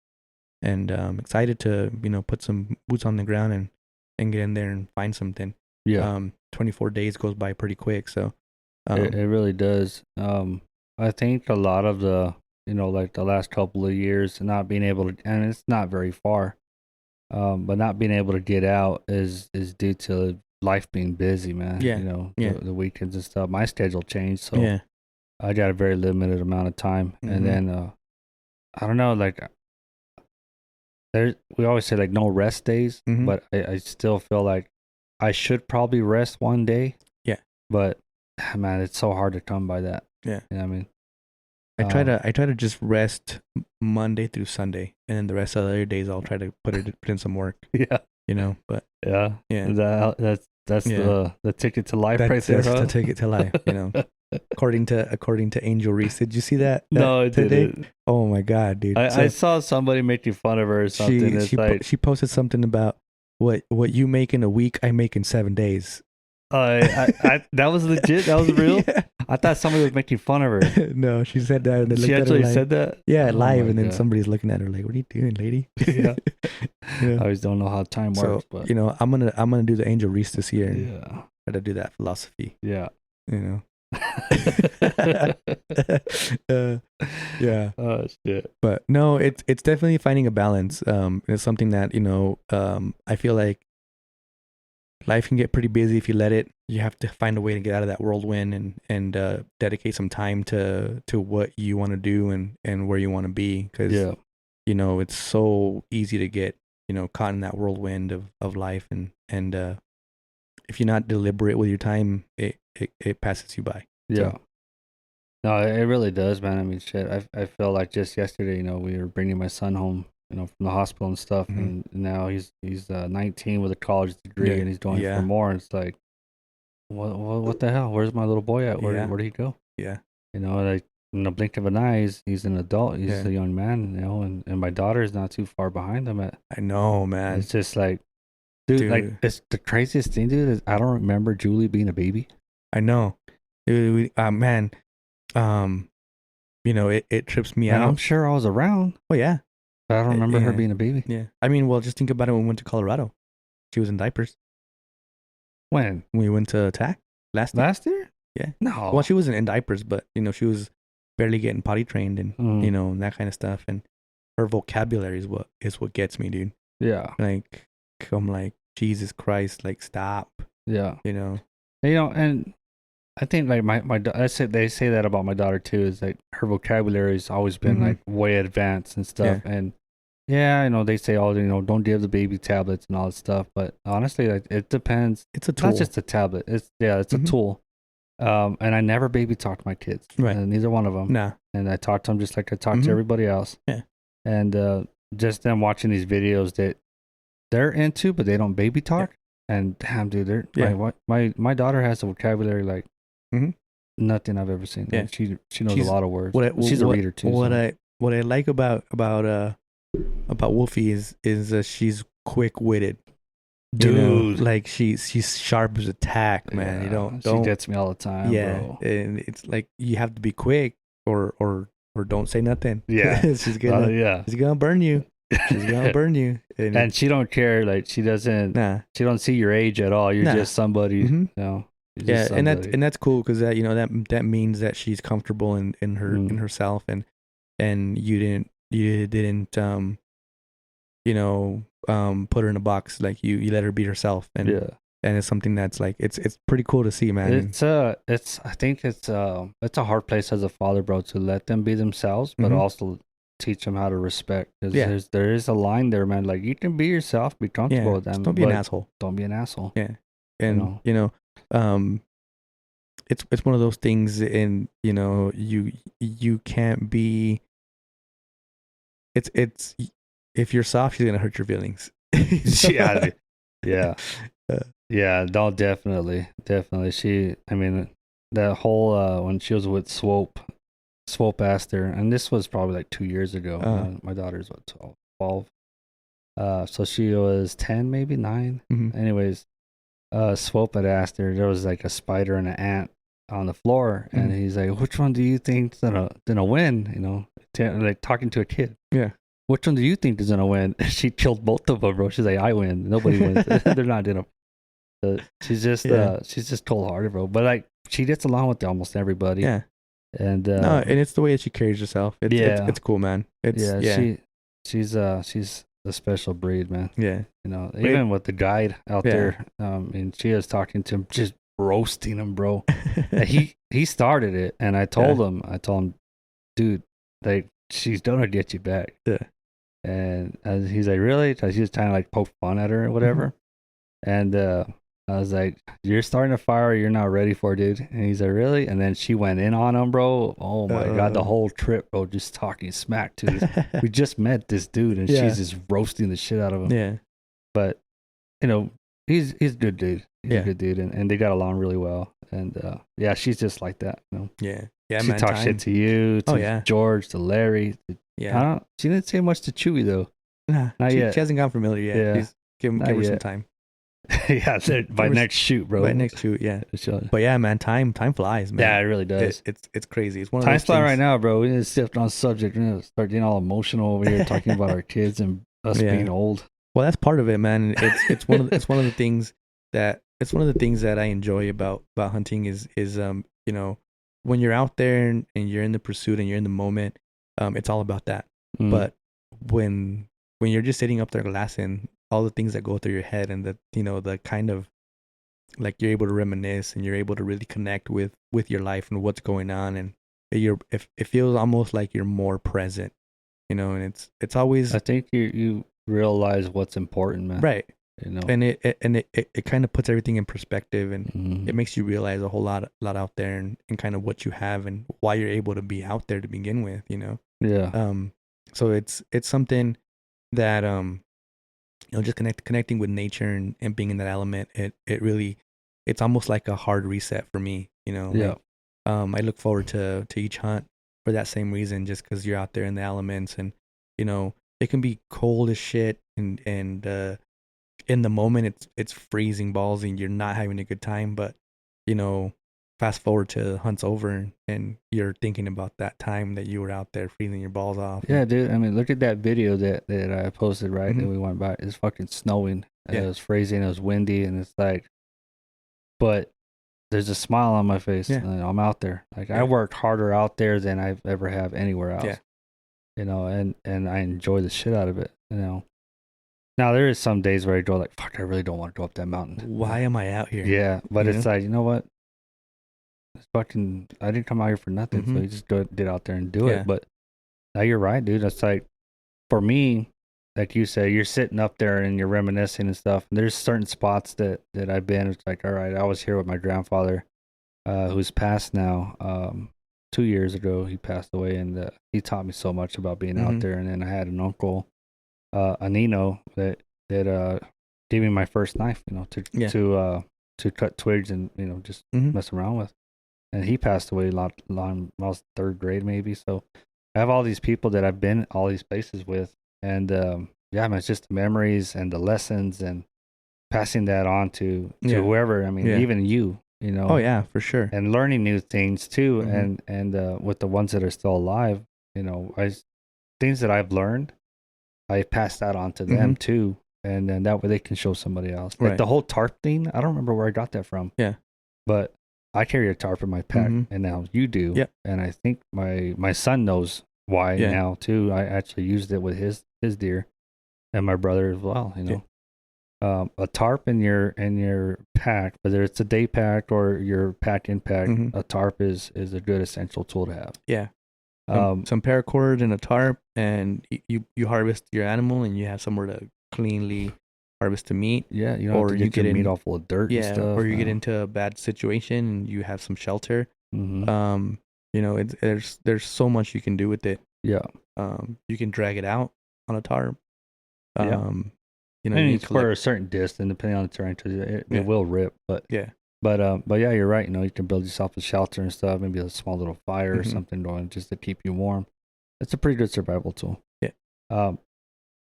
And excited to put some boots on the ground and get in there and find something. Yeah. 24 days goes by pretty quick. So it really does. I think a lot of the like the last couple of years not being able to, and it's not very far, but not being able to get out is due to life being busy, man. Yeah. The weekends and stuff. My schedule changed, so yeah. I got a very limited amount of time. And then I don't know, like we always say like no rest days, but I still feel like I should probably rest one day. Yeah. But man, it's so hard to come by that. Yeah. You know what I mean? I try to just rest Monday through Sunday, and then the rest of the other days I'll try to put in some work. Yeah. But yeah. That's the ticket to life right there. That's the ticket to life, according to Angel Reese. Did you see that no, I today? didn't. Oh my God, dude. I saw somebody making fun of her or something. She posted something about what you make in a week, I make in 7 days. That was legit. That was real. Yeah. I thought somebody was making fun of her. No, she said that. And she actually said that. Yeah, live, and then somebody's looking at her like, "What are you doing, lady?" Yeah. I always don't know how time works. But I'm gonna do the Angel Reese this year. Yeah. Try to do that philosophy. Yeah. Yeah. Oh shit. But no, it's definitely finding a balance. It's something that I feel like life can get pretty busy if you let it. You have to find a way to get out of that whirlwind and dedicate some time to what you want to do and where you want to be. Because it's so easy to get caught in that whirlwind of life, and if you're not deliberate with your time, it passes you by. Yeah. So. No, it really does, man. I mean, shit. I feel like just yesterday, we were bringing my son home, from the hospital and stuff, and now he's 19 with a college degree, and he's going for more. And it's like, what the hell? Where's my little boy at? Where did he go? Yeah. Like in the blink of an eye, he's an adult. He's a young man, and my daughter is not too far behind him. I know, man. It's just like, dude, like it's the craziest thing, dude. Is I don't remember Julie being a baby. I know, dude. Man, it trips me out. I'm sure I was around. Oh yeah. But I don't remember her being a baby. Yeah. I mean, well, just think about it when we went to Colorado. She was in diapers. When we went to TAC last year? Yeah. No. Well, she wasn't in diapers, but she was barely getting potty trained and and that kind of stuff. And her vocabulary is what gets me, dude. Yeah. Like I'm like, Jesus Christ, like stop. Yeah. And I think like they say that about my daughter too, is like her vocabulary has always been like way advanced and stuff. Yeah. And they say don't give the baby tablets and all that stuff, but honestly, like it depends. It's a tool. Not just a tablet. It's a tool. And I never baby talked my kids. Right. Neither one of them. Nah. And I talked to them just like I talked to everybody else. Yeah. And just them watching these videos that they're into, but they don't baby talk. Yeah. And damn, dude, my daughter has a vocabulary like nothing I've ever seen. Yeah. She knows a lot of words. She's a reader too. What I like about Wolfie is she's quick witted. Dude, like she's sharp as a tack, man. She gets me all the time. Yeah, bro. And it's like you have to be quick or don't say nothing. Yeah, she's gonna burn you. She's gonna burn you. And she don't care. Like she doesn't. Nah. She don't see your age at all. You're just somebody. Yeah, and that's cool because that means that she's comfortable in herself and you didn't put her in a box. Like you let her be herself, and and it's something that's like it's pretty cool to see, man. I think it's a hard place as a father, bro, to let them be themselves, but also teach them how to respect. Because there is a line there, man. Like, you can be yourself, be comfortable with them. Don't be an asshole. Don't be an asshole. Yeah, and it's one of those things, and you can't be. It's if you're soft, she's gonna hurt your feelings. Yeah. No, definitely. I mean, that whole when she was with Swope asked her, and this was probably like 2 years ago. My daughter's 12. So she was 10, maybe 9. Anyways, Swope had asked her. There was like a spider and an ant on the floor, and he's like, "Which one do you think's gonna win?" Like talking to a kid. Yeah. Which one do you think is gonna win? She killed both of them, bro. She's like, "I win. Nobody wins. They're not gonna." She's just cold hearted, bro. But like, she gets along with almost everybody. Yeah. And no, and it's the way that she carries herself. It's cool, man. She's a special breed, man. Yeah. Even with the guide out there, and she was talking to him, just roasting him, bro. he started it, and I told him, dude, like, she's gonna get you back. Yeah. And he's like, really? Because he was trying to like poke fun at her or whatever. And I was like, you're starting a fire you're not ready for, dude. And he's like, really? And then she went in on him, bro. Oh my God, the whole trip, bro, just talking smack to this. We just met this dude, and she's just roasting the shit out of him. Yeah. But, he's a good dude. He's a good dude, and they got along really well. And she's just like that. Yeah. Yeah, she talks shit to you, to George, to Larry. She didn't say much to Chewy, though. Nah, not yet. She hasn't gotten familiar yet. Yeah. Give her some time. By next shoot, bro. By next shoot, yeah. But yeah, man, time flies, man. Yeah, it really does. It's crazy. It's one of Time's those flying things. right now, bro. We need to shift on subject. We need to start getting all emotional over here, talking about our kids and us being old. Well, that's part of it, man. It's one of the things that I enjoy about hunting is when you're out there and you're in the pursuit and you're in the moment, it's all about that. But when you're just sitting up there glassing, all the things that go through your head, and the kind of, like, you're able to reminisce, and you're able to really connect with your life and what's going on, and it feels almost like you're more present, and it's always, I think you realize what's important, man. Right. And it kind of puts everything in perspective, and it makes you realize a whole lot out there, and kind of what you have and why you're able to be out there to begin with, Yeah. So it's something that just connecting with nature and being in that element. It really, it's almost like a hard reset for me. Yeah. I look forward to each hunt for that same reason, just because you're out there in the elements, and it can be cold as shit, and in the moment it's freezing balls and you're not having a good time, but fast forward to hunt's over, and you're thinking about that time that you were out there freezing your balls off. Yeah, dude. I mean, look at that video that I posted, right? That we went by. It's fucking snowing. It was freezing. It was windy, and it's like, but there's a smile on my face. Yeah. And I'm out there. Like, I worked harder out there than I've ever have anywhere else. Yeah. And I enjoy the shit out of it. Now there is some days where I go like, fuck, I really don't want to go up that mountain. Why am I out here? Yeah, but it's like, you know what? It's fucking, I didn't come out here for nothing, so you just get out there and do it. But now you're right, dude. It's like, for me, like you said, you're sitting up there and you're reminiscing and stuff. And there's certain spots that I've been. It's like, all right, I was here with my grandfather, who's passed now. 2 years ago, he passed away, and he taught me so much about being out there. And then I had an uncle, Anino, that gave me my first knife, to cut twigs and just mess around with. And he passed away long, I was 3rd grade maybe. So I have all these people that I've been all these places with, and man, it's just the memories and the lessons and passing that on to whoever. I mean, even you. Oh yeah, for sure. And learning new things too, and with the ones that are still alive, things that I've learned, I pass that on to them too, and then that way they can show somebody else. Like the whole tarp thing, I don't remember where I got that from. Yeah, but I carry a tarp in my pack, and now you do. Yeah, and I think my son knows why now too. I actually used it with his deer, and my brother as well. a tarp in your pack, whether it's a day pack or your pack in pack, a tarp is a good essential tool to have. Yeah. Some paracord and a tarp, and you harvest your animal, and you have somewhere to cleanly harvest the meat. Yeah, you don't have to get your meat all full of dirt and stuff. Or you get into a bad situation and you have some shelter. There's so much you can do with it. Yeah. You can drag it out on a tarp. And it's for a certain distance, depending on the terrain, it will rip. But yeah, you're right. You can build yourself a shelter and stuff, maybe a small little fire or something going just to keep you warm. It's a pretty good survival tool. Yeah.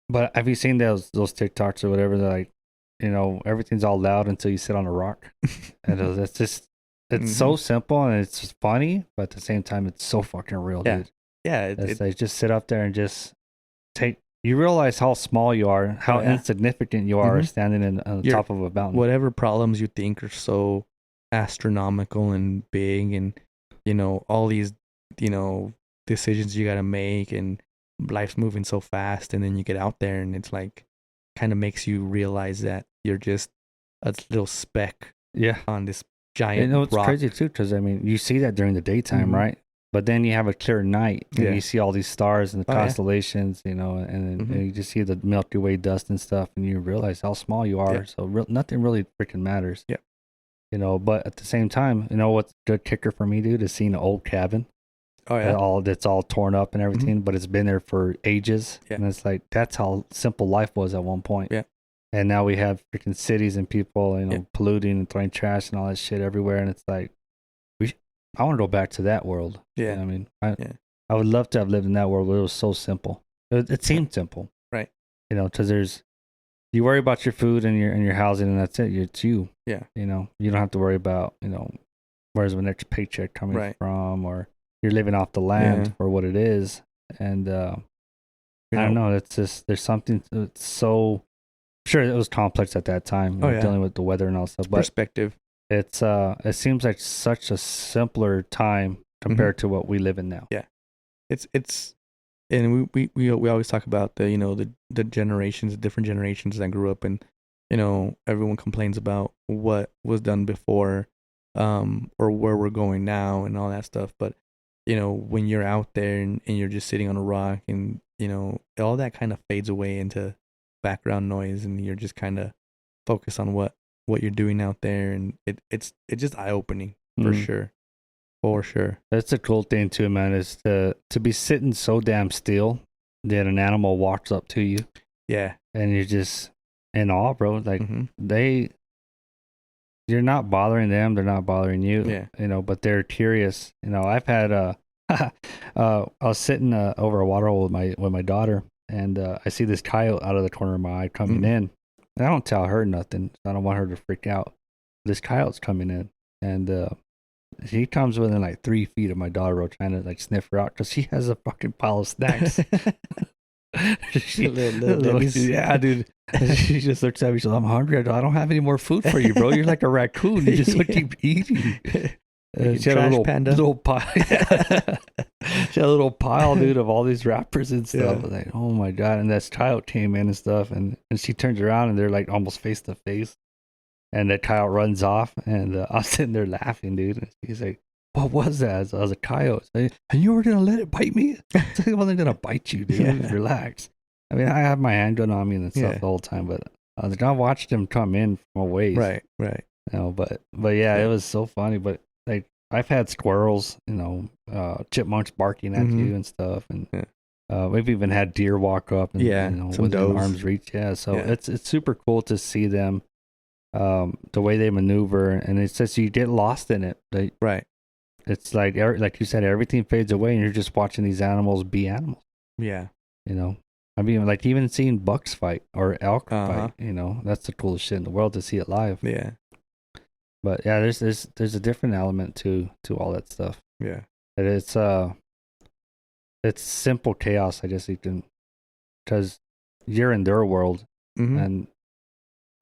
But have you seen those TikToks or whatever? They're like, everything's all loud until you sit on a rock, and it's just so simple and it's just funny, but at the same time, it's so fucking real, dude. Yeah. They just sit up there and just take. You realize how small you are, how insignificant you are standing on the top of a mountain. Whatever problems you think are so astronomical and big, and all these decisions you got to make, and life's moving so fast, and then you get out there and it's like kind of makes you realize that you're just a little speck on this giant it's rock. crazy too, because you see that during the daytime, right? But then you have a clear night, and you see all these stars and the constellations, and you just see the Milky Way dust and stuff, and you realize how small you are. So nothing really freaking matters. Yeah. But at the same time, what's a good kicker for me, dude, is seeing an old cabin. Oh yeah. That's all torn up and everything, but it's been there for ages. Yeah. And it's like that's how simple life was at one point. Yeah. And now we have freaking cities and people, polluting and throwing trash and all that shit everywhere, and it's like I want to go back to that world. Yeah. I would love to have lived in that world where it was so simple. It seemed simple. Right. Because you worry about your food and your housing, and that's it. It's you. Yeah. You don't have to worry about, where's the next paycheck coming from, or you're living off the land for what it is. And I don't know. It's just, there's something that's so, sure it was complex at that time, dealing with the weather and all stuff. But perspective. It seems like such a simpler time compared to what we live in now. Yeah, it's, and we always talk about the generations, the different generations that grew up, and everyone complains about what was done before, or where we're going now and all that stuff. But when you're out there and you're just sitting on a rock, and all that kind of fades away into background noise, and you're just kind of focused on what you're doing out there, and it's just eye-opening for sure. That's a cool thing too, man, is to be sitting so damn still that an animal walks up to you, and you're just in awe, bro. Like you're not bothering them, they're not bothering you, but they're curious. I've had I was sitting over a waterhole with my daughter, and I see this coyote out of the corner of my eye coming in. I don't tell her nothing. I don't want her to freak out. This coyote's coming in, and he comes within like 3 feet of my daughter, trying to like sniff her out because she has a fucking pile of snacks. Yeah, dude. She just looks at me. She's like, I'm hungry. I don't have any more food for you, bro. You're like a raccoon. You just keep eating. She had a little pile. She had a little pile, dude, of all these wrappers and stuff. Like, oh my god! And this coyote came in and stuff, and she turns around and they're like almost face to face, and the coyote runs off, and I was sitting there laughing, dude. And he's like, "What was that?" I was a coyote. And you were gonna let it bite me? It wasn't gonna bite you, dude. Relax. I mean, I have my handgun on me and stuff the whole time, but I was like, I watched him come in from a ways. Right. But it was so funny. But like, I've had squirrels, chipmunks barking at you and stuff, and we've even had deer walk up and within arm's reach. Yeah, so it's super cool to see them, the way they maneuver, and it's just you get lost in it. Right. It's like you said, everything fades away, and you're just watching these animals be animals. Yeah. I mean, like even seeing bucks fight or elk fight, that's the coolest shit in the world to see it live. Yeah. But yeah, there's a different element to all that stuff. Yeah. It's simple chaos, I guess you can, because you're in their world, and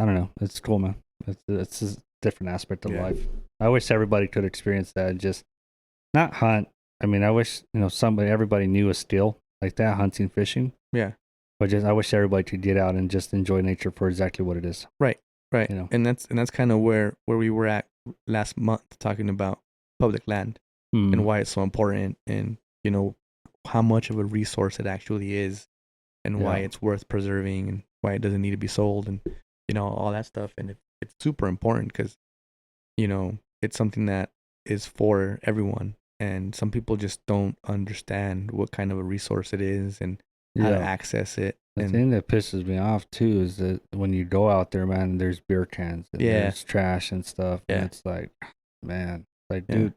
I don't know, it's cool, man. It's a different aspect of life. I wish everybody could experience that and just not hunt. I mean, I wish everybody knew a skill like that, hunting, fishing. Yeah. But just I wish everybody could get out and just enjoy nature for exactly what it is. Right. You know. And that's kind of where we were at last month, talking about public land and why it's so important, and how much of a resource it actually is, and why it's worth preserving, and why it doesn't need to be sold, and all that stuff. And it's super important because it's something that is for everyone, and some people just don't understand what kind of a resource it is and how to access it. The thing that pisses me off too is that when you go out there, man, there's beer cans, and there's trash and stuff, and it's like, man, dude,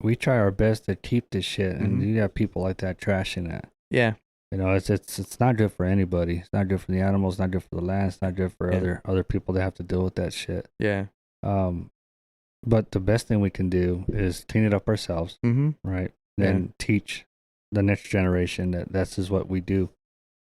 we try our best to keep this shit, and you got people like that trashing it. Yeah. It's not good for anybody. It's not good for the animals. It's not good for the land. It's not good for other people that have to deal with that shit. Yeah. But the best thing we can do is clean it up ourselves, right? Then teach the next generation that this is what we do.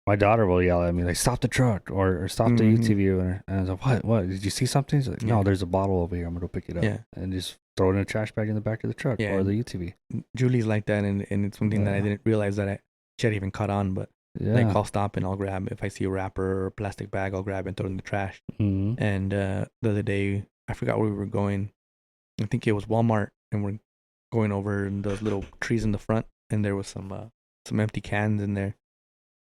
My daughter will yell at me like, "Stop the truck," or "Stop the UTV," and I was like, "What? Did you see something?" She's like, "No, there's a bottle over here. I'm gonna go pick it up." And just throw it in a trash bag in the back of the truck or the UTV. Julie's like that, and it's something that I didn't realize that she had even caught on. But like, I'll stop and I'll grab, if I see a wrapper or a plastic bag, I'll grab it and throw it in the trash. And the other day, I forgot where we were going. I think it was Walmart, and we're going over those little trees in the front, and there was some empty cans in there.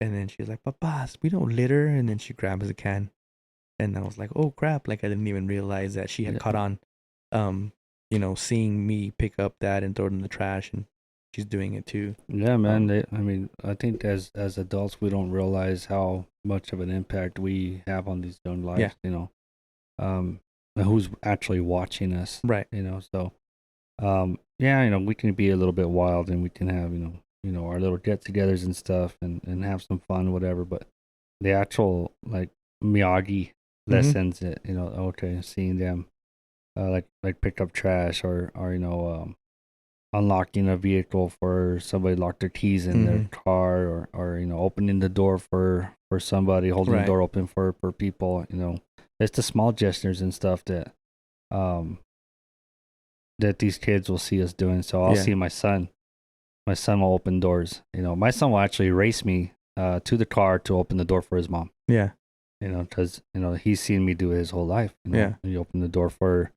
And then she's like, "Papas, we don't litter." And then she grabs a can, and I was like, "Oh crap!" Like, I didn't even realize that she had caught on, seeing me pick up that and throw it in the trash, and she's doing it too. Yeah, man. I think as adults, we don't realize how much of an impact we have on these young lives. And who's actually watching us, right? So, we can be a little bit wild, and we can have our little get-togethers and stuff, and have some fun, whatever. But the actual like Miyagi lessons, seeing them like pick up trash, or unlocking a vehicle for somebody locked their keys in their car, or opening the door for somebody, holding the door open for people. It's the small gestures and stuff that these kids will see us doing. So I'll see my son. My son will open doors. My son will actually race me to the car to open the door for his mom. Yeah. Because he's seen me do it his whole life. He opened the door for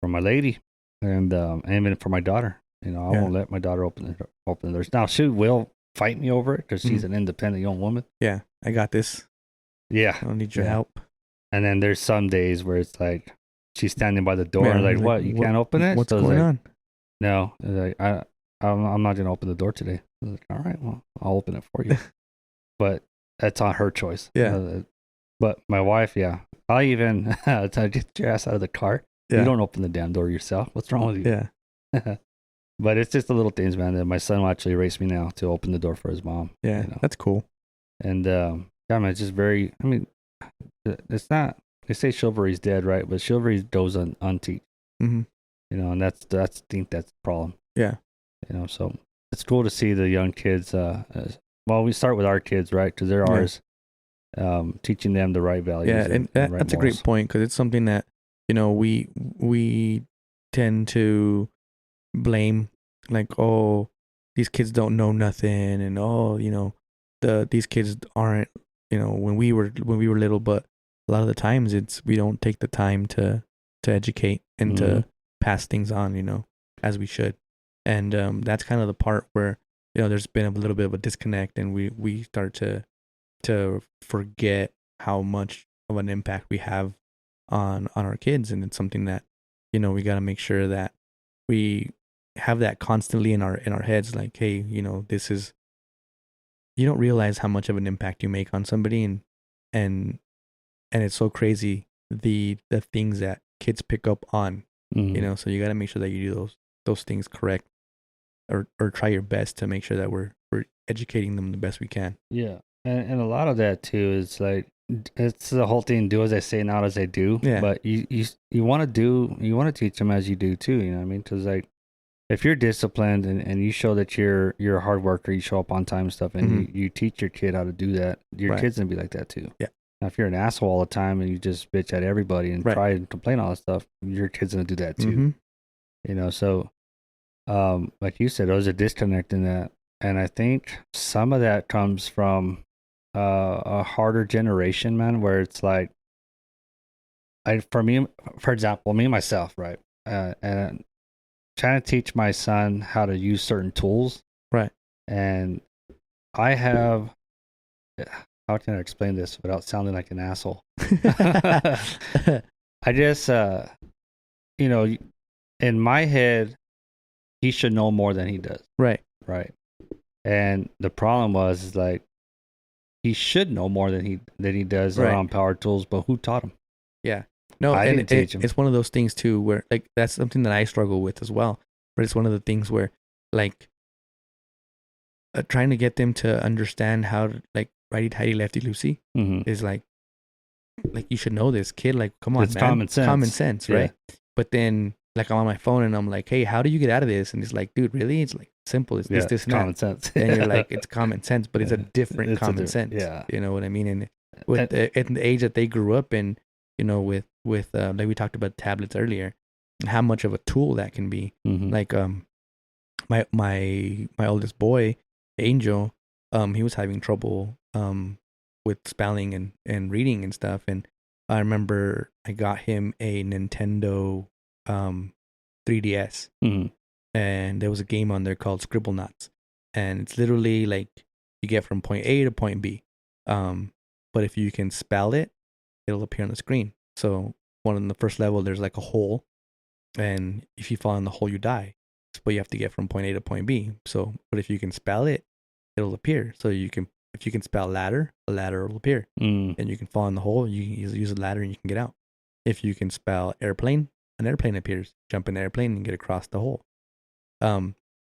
my lady, and even for my daughter. I won't let my daughter open the doors. Now she will fight me over it because she's an independent young woman. Yeah, I got this. Yeah, I don't need your help. And then there's some days where it's like she's standing by the door, like, "What? You can't open it? What's going on?" No, like, I'm not gonna open the door today. I was like, "All right, well, I'll open it for you." But that's on her choice. Yeah. But my wife, I'll even get your ass out of the car. Yeah. You don't open the damn door yourself. What's wrong with you? Yeah. But it's just the little things, man. That my son will actually race me now to open the door for his mom. Yeah, that's cool. And man, it's just very. I mean, it's not. They say chivalry's dead, right? But chivalry goes unteached. And that's I think that's the problem. Yeah. So it's cool to see the young kids. Well, we start with our kids, right? Because they're ours. Teaching them the right values. Yeah, and that's right a great point, because it's something that we tend to blame, like, oh, these kids don't know nothing, and these kids aren't, when we were little. But a lot of the times we don't take the time to educate and to pass things on, as we should. And that's kind of the part where there's been a little bit of a disconnect, and we start to forget how much of an impact we have on our kids. And it's something that we got to make sure that we have that constantly in our heads, like, hey, this is, you don't realize how much of an impact you make on somebody, and it's so crazy the things that kids pick up on. So you got to make sure that you do those things correct, or try your best to make sure that we're educating them the best we can. Yeah. And a lot of that too is like, it's the whole thing, do as I say, not as I do. Yeah. But you want to teach them as you do too. You know what I mean? Because like, if you're disciplined and you show that you're a hard worker, you show up on time and stuff, and you teach your kid how to do that, your kid's gonna be like that too. Yeah. Now, if you're an asshole all the time and you just bitch at everybody and try and complain all that stuff, your kid's gonna do that too. So like you said, there's a disconnect in that. And I think some of that comes from a harder generation, man, where it's like, for example, me myself, right? And trying to teach my son how to use certain tools. Right. And I have, how can I explain this without sounding like an asshole? I just, in my head, he should know more than he does. Right. Right. And the problem is like, he should know more than he does around power tools, but who taught him? Yeah. No, I didn't teach him. It's one of those things too, where like that's something that I struggle with as well. But it's one of the things where like trying to get them to understand how to like righty tighty lefty loosey is like you should know this, kid. Like, come on, it's man. Common sense, right? But then like I'm on my phone and I'm like, hey, how do you get out of this? And it's like, dude, really? It's like simple. It's this, and common that. sense. And you're like, it's common sense, but it's a different common sense. Yeah. You know what I mean? And with at the age that they grew up in, with like we talked about tablets earlier, and how much of a tool that can be. Like my oldest boy, Angel, he was having trouble with spelling and reading and stuff, and I remember I got him a Nintendo 3DS, and there was a game on there called Scribble Knots, and it's literally like you get from point A to point B, but if you can spell it, it'll appear on the screen. So on the first level, there's like a hole, and if you fall in the hole, you die. But you have to get from point A to point B. So, but if you can spell it, it'll appear. So if you can spell ladder, a ladder will appear, and you can fall in the hole. You use a ladder and you can get out. If you can spell airplane, an airplane appears. Jump in the airplane and get across the hole.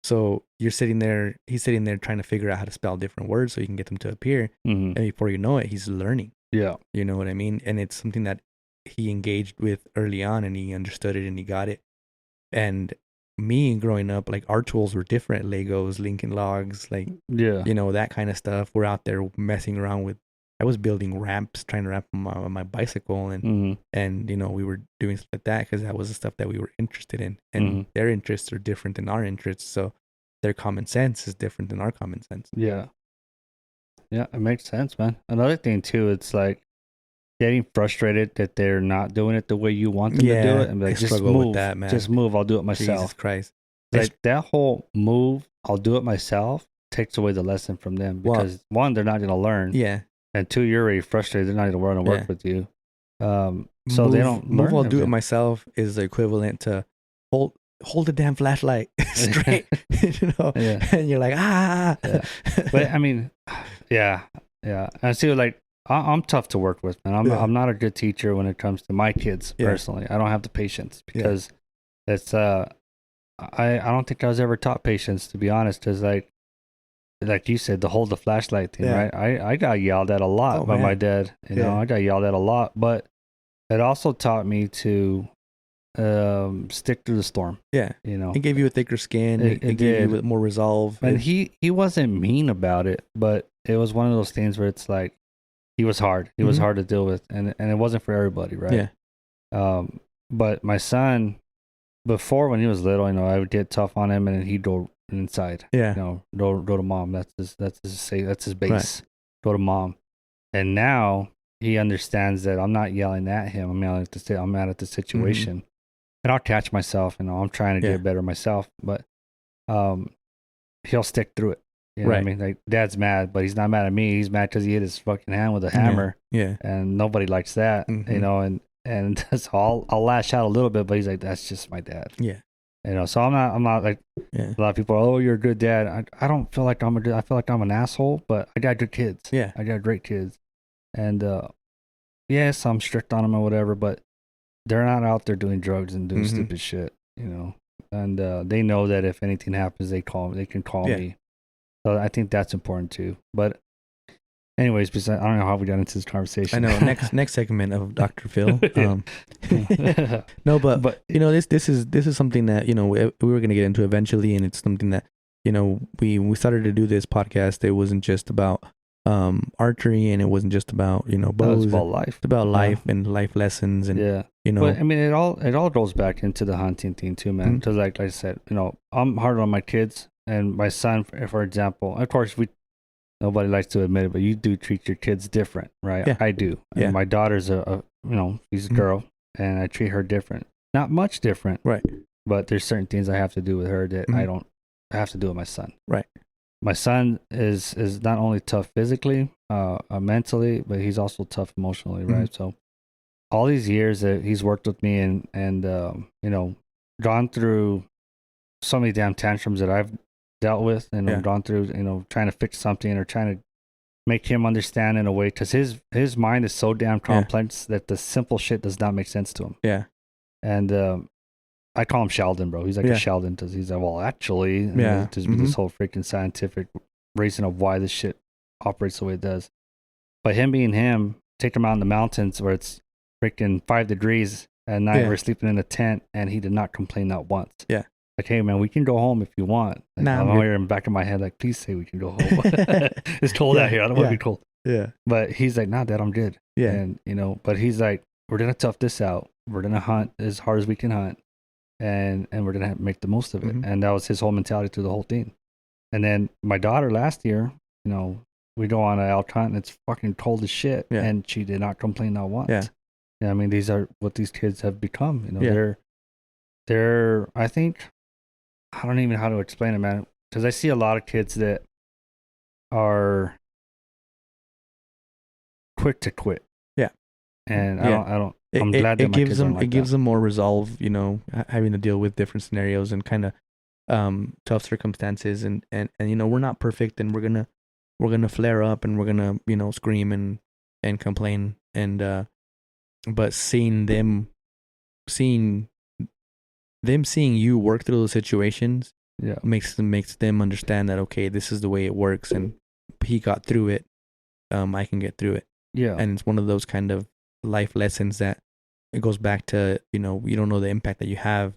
So he's sitting there trying to figure out how to spell different words so you can get them to appear. And before you know it, he's learning. Yeah. You know what I mean? And it's something that he engaged with early on, and he understood it and he got it. And me growing up, like our tools were different. Legos, Lincoln Logs, like, that kind of stuff. We're out there messing around with, I was building ramps, trying to ramp on my bicycle. And, we were doing stuff like that because that was the stuff that we were interested in. And their interests are different than our interests. So their common sense is different than our common sense. Yeah. Yeah, it makes sense, man. Another thing too, it's like getting frustrated that they're not doing it the way you want them to do it, and be like, just move, with that, man. Just move. I'll do it myself. Jesus Christ! Like that whole move, I'll do it myself, takes away the lesson from them because one, they're not going to learn. Yeah. And two, you're already frustrated. They're not going to want to work with you. So they don't move. learn. I'll do it myself is the equivalent to hold the damn flashlight straight, and you're like, ah. Yeah. But I mean, yeah. I see, like, I'm tough to work with, man. I'm not a good teacher when it comes to my kids personally. I don't have the patience because it's I don't think I was ever taught patience, to be honest. Because like you said, the hold the flashlight thing, right? I got yelled at a lot by my dad. You know, I got yelled at a lot, but it also taught me to stick through the storm. Yeah, it gave you a thicker skin. It gave you more resolve. And he wasn't mean about it, but it was one of those things where it's like he was hard. He was hard to deal with, and it wasn't for everybody, right? Yeah. But my son, before when he was little, I would get tough on him, and then he'd go inside. Yeah. Go to mom. That's his base. Right. Go to mom. And now he understands that I'm not yelling at him. I'm mad at the situation. And I'll catch myself, I'm trying to get better myself, but he'll stick through it. You know what I mean? Like, dad's mad, but he's not mad at me. He's mad because he hit his fucking hand with a hammer. Yeah. And nobody likes that, and so I'll lash out a little bit, but he's like, that's just my dad. Yeah. So I'm not like a lot of people are, oh, you're a good dad. I don't feel like I feel like I'm an asshole, but I got good kids. Yeah. I got great kids. And yes, I'm strict on them or whatever, but they're not out there doing drugs and doing stupid shit, and they know that if anything happens, they can call me. So I think that's important too. But anyways, I don't know how we got into this conversation. I know next segment of Dr. Phil. No, but this is something that we were going to get into eventually, and it's something that we started to do this podcast. It wasn't just about archery, and it wasn't just about bows. It's about life. It's about life and life lessons, and But I mean, it all goes back into the hunting thing too, man. Because like I said, I'm hard on my kids, and my son, for example, of course, nobody likes to admit it, but you do treat your kids different, right? Yeah. I do. Yeah. And my daughter's she's a girl, and I treat her different. Not much different, Right. but there's certain things I have to do with her that I don't have to do with my son. Right. My son is not only tough physically, mentally, but he's also tough emotionally, right? So all these years that he's worked with me and gone through so many damn tantrums that I've dealt with and gone through, trying to fix something or trying to make him understand in a way, because his mind is so damn complex that the simple shit does not make sense to him. Yeah. And I call him Sheldon, bro. He's like a Sheldon, because he's like, well, actually, there's this whole freaking scientific reason of why this shit operates the way it does. But him being him, take him out in the mountains where it's freaking 5 degrees at night. We're sleeping in a tent, and he did not complain not once. Yeah. Like, hey, man, we can go home if you want. Like, I'm here in the back of my head, like, please say we can go home. It's cold out here. I don't want to be cold. Yeah. But he's like, nah, Dad, I'm good. Yeah. And, but he's like, we're going to tough this out. We're going to hunt as hard as we can hunt. And we're going to make the most of it. And that was his whole mentality through the whole thing. And then my daughter last year, we go on an elk hunt, and it's fucking cold as shit. Yeah. And she did not complain not once. Yeah. I mean, these are what these kids have become. They're, I think, I don't even know how to explain it, man. Because I see a lot of kids that are quick to quit. Yeah. And I'm glad that my kids aren't like that. It gives them more resolve, having to deal with different scenarios and kind of tough circumstances. And we're not perfect, and we're gonna flare up, and we're gonna scream and complain. And but seeing them seeing you work through those situations makes them understand that, okay, this is the way it works, and he got through it, I can get through it. Yeah. And it's one of those kind of life lessons that it goes back to, you don't know the impact that you have,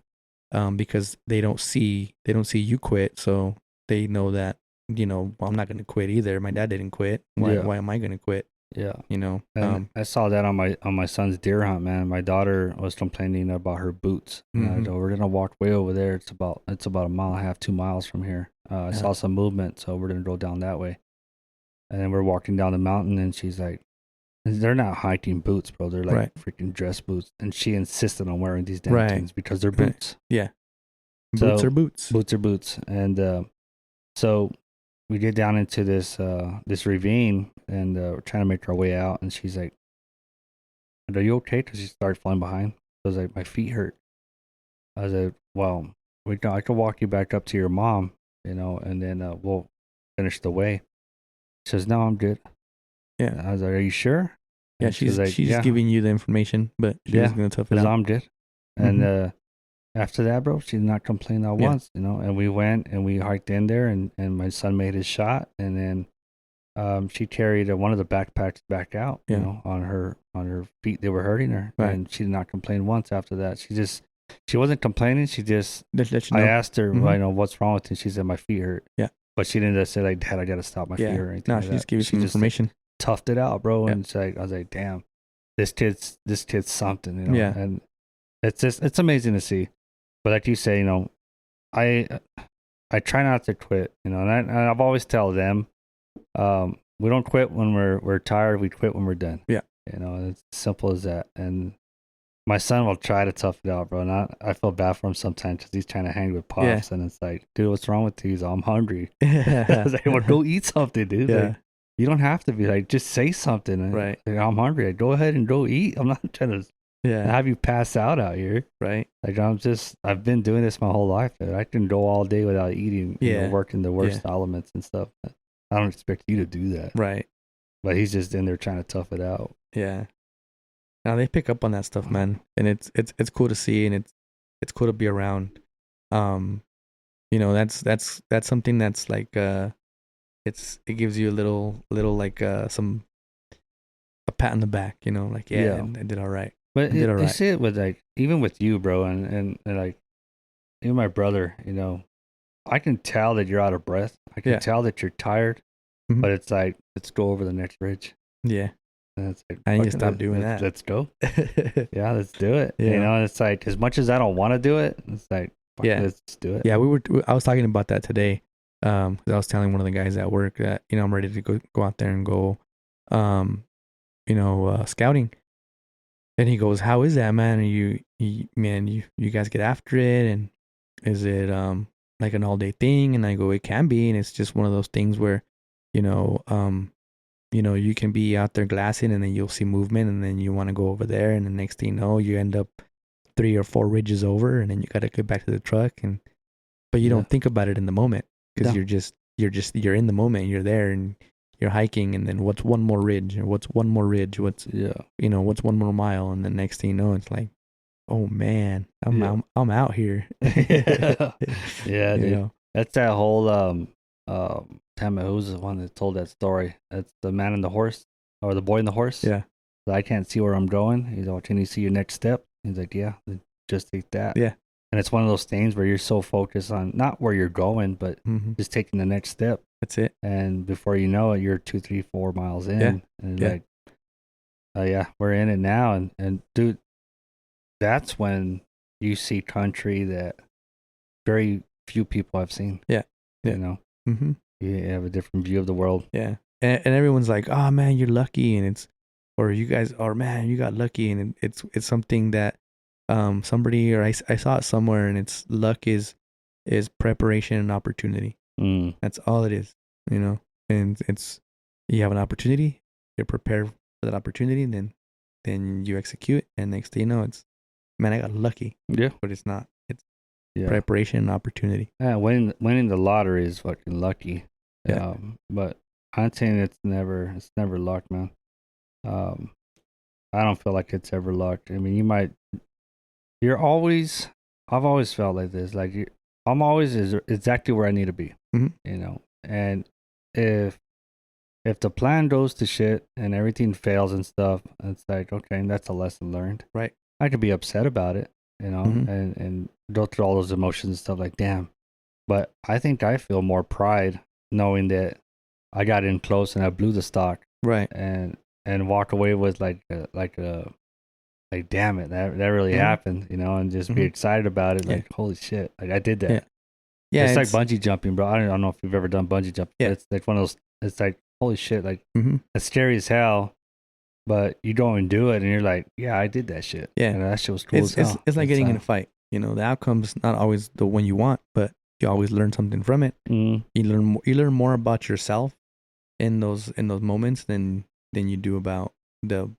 because they don't see you quit, so they know that, well, I'm not going to quit either. My dad didn't quit. Why am I going to quit? Yeah. And I saw that on my son's deer hunt, man. My daughter was complaining about her boots. We're going to walk way over there. It's about a mile and a half, 2 miles from here. I saw some movement, so we're going to go down that way. And then we're walking down the mountain, and she's like, they're not hiking boots, bro. They're like freaking dress boots. And she insisted on wearing these damn things because they're boots. Yeah. Boots are boots. Boots are boots. And so we get down into this ravine, and we're trying to make our way out. And she's like, are you okay? Because she started falling behind. I was like, my feet hurt. I was like, well, I can walk you back up to your mom, and then we'll finish the way. She says, no, I'm good. Yeah. And I was like, are you sure? Yeah, she's giving you the information, but she's going to tough it out. I'm good. And after that, bro, she did not complain not once, and we went and we hiked in there, and my son made his shot, and then she carried one of the backpacks back out, on her feet. They were hurting her, and she did not complain once after that. She wasn't complaining. She just, I asked her, what's wrong with you? She said, my feet hurt. Yeah. But she didn't just say, like, Dad, I got to stop my feet or anything. No, she just gave you some information. Toughed it out, bro. And I was like, damn, this kid's something, Yeah. And it's amazing to see. But like you say, I try not to quit, and I've always tell them, we don't quit when we're tired. We quit when we're done. Yeah. It's simple as that. And my son will try to tough it out, bro. And I feel bad for him sometimes because he's trying to hang with Pops, and it's like, dude, what's wrong with you? He's all, I'm hungry. I was like, well, go eat something, dude. Yeah. Like, you don't have to be like, just say something. Right. Like, I'm hungry. Like, go ahead and go eat. I'm not trying to have you pass out here. Right. Like, I've been doing this my whole life. I can go all day without eating, working the worst elements and stuff. I don't expect you to do that. Right. But he's just in there trying to tough it out. Yeah. Now they pick up on that stuff, man. And it's cool to see, and it's cool to be around. That's something that's like, it gives you a little like a pat on the back, like, I did all right. But you see it with, like, even with you, bro, and like even my brother, I can tell that you're out of breath. I can tell that you're tired, but it's like, let's go over the next ridge. Yeah. And it's like, I need to stop doing that. Let's go. Yeah, let's do it. Yeah. It's like, as much as I don't want to do it, it's like, let's do it. Yeah, I was talking about that today. 'Cause I was telling one of the guys at work that, I'm ready to go out there and go, scouting. And he goes, "How is that, man? Are you guys get after it? And is it like an all day thing?" And I go, "It can be, and it's just one of those things where, you know, um, you can be out there glassing, and then you'll see movement, and then you want to go over there, and the next thing you know, you end up 3 or 4 ridges over, and then you got to get back to the truck, but you don't think about it in the moment because you're in the moment, you're there, and you're hiking, and then what's one more ridge, or what's one more ridge, what's what's one more mile, and the next thing you know, it's like, oh man, I'm out here. Yeah, dude. That's that whole who's the one that told that story? That's the man and the horse, or the boy and the horse. Yeah. So I can't see where I'm going. He's like, "Can you see your next step?" He's like, "Yeah, just take that." Yeah. And it's one of those things where you're so focused on not where you're going, but just taking the next step. That's it. And before you know it, you're 2, 3, 4 miles in. Yeah. And like, we're in it now. And dude, that's when you see country that very few people have seen. Yeah. Mm-hmm. You have a different view of the world. Yeah. And everyone's like, "Oh man, you're lucky," and or you guys, or man, you got lucky, and it's something that somebody, or I saw it somewhere, and it's luck is preparation and opportunity. That's all it is, and it's, you have an opportunity, you're prepared for that opportunity, and then you execute, and next thing you know, it's, man, I got lucky. Yeah. But it's not. It's preparation and opportunity. Yeah, winning the lottery is fucking lucky. Yeah. But hunting, it's never luck, man. I don't feel like it's ever luck. I mean, I've always felt like this. Like, I'm always exactly where I need to be. Mm-hmm. And if the plan goes to shit and everything fails and stuff, it's like, okay, that's a lesson learned. Right. I could be upset about it, and go through all those emotions and stuff, like, damn. But I think I feel more pride knowing that I got in close and I blew the stock. Right. And walk away with like damn it, that really happened, and just be excited about it, like, holy shit, like I did that. Yeah, it's like bungee jumping, bro. I don't know if you've ever done bungee jumping. Yeah, it's like one of those. It's like, holy shit, like it's scary as hell, but you go and do it, and you're like, yeah, I did that shit. Yeah, and that shit was cool as hell. It's like getting in a fight. The outcome's not always the one you want, but you always learn something from it. You learn more about yourself in those moments than you do about the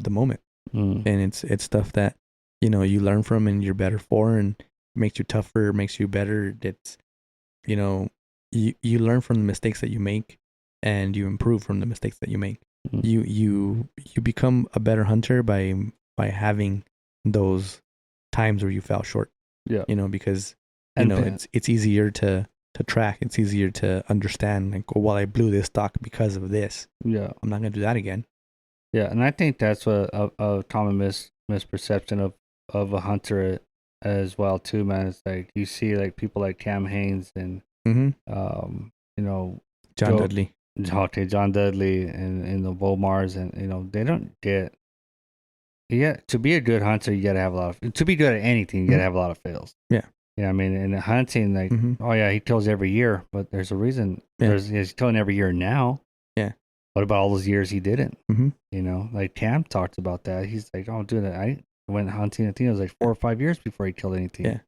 moment. And it's stuff that you learn from, and you're better for, and makes you tougher, makes you better. It's you learn from the mistakes that you make, and you improve from the mistakes that you make. You become a better hunter by having those times where you fell short. Yeah. Because it's easier to track. It's easier to understand, like, oh, well, I blew this stock because of this. Yeah. I'm not gonna do that again. Yeah, and I think that's a common misperception of a hunter as well too, man. It's like you see like people like Cam Haynes and John Dudley. Okay, John Dudley and the Bomars, and they don't get. Yeah, to be a good hunter, you gotta have a lot of. To be good at anything, you gotta have a lot of fails. Yeah. Yeah, I mean, in hunting, like, oh yeah, he kills every year, but there's a reason. Yeah. He's killing every year now. Yeah. What about all those years he didn't? Like Cam talks about that. He's like, oh, dude, I went hunting. I think it was like 4 or 5 years before he killed anything. Yeah.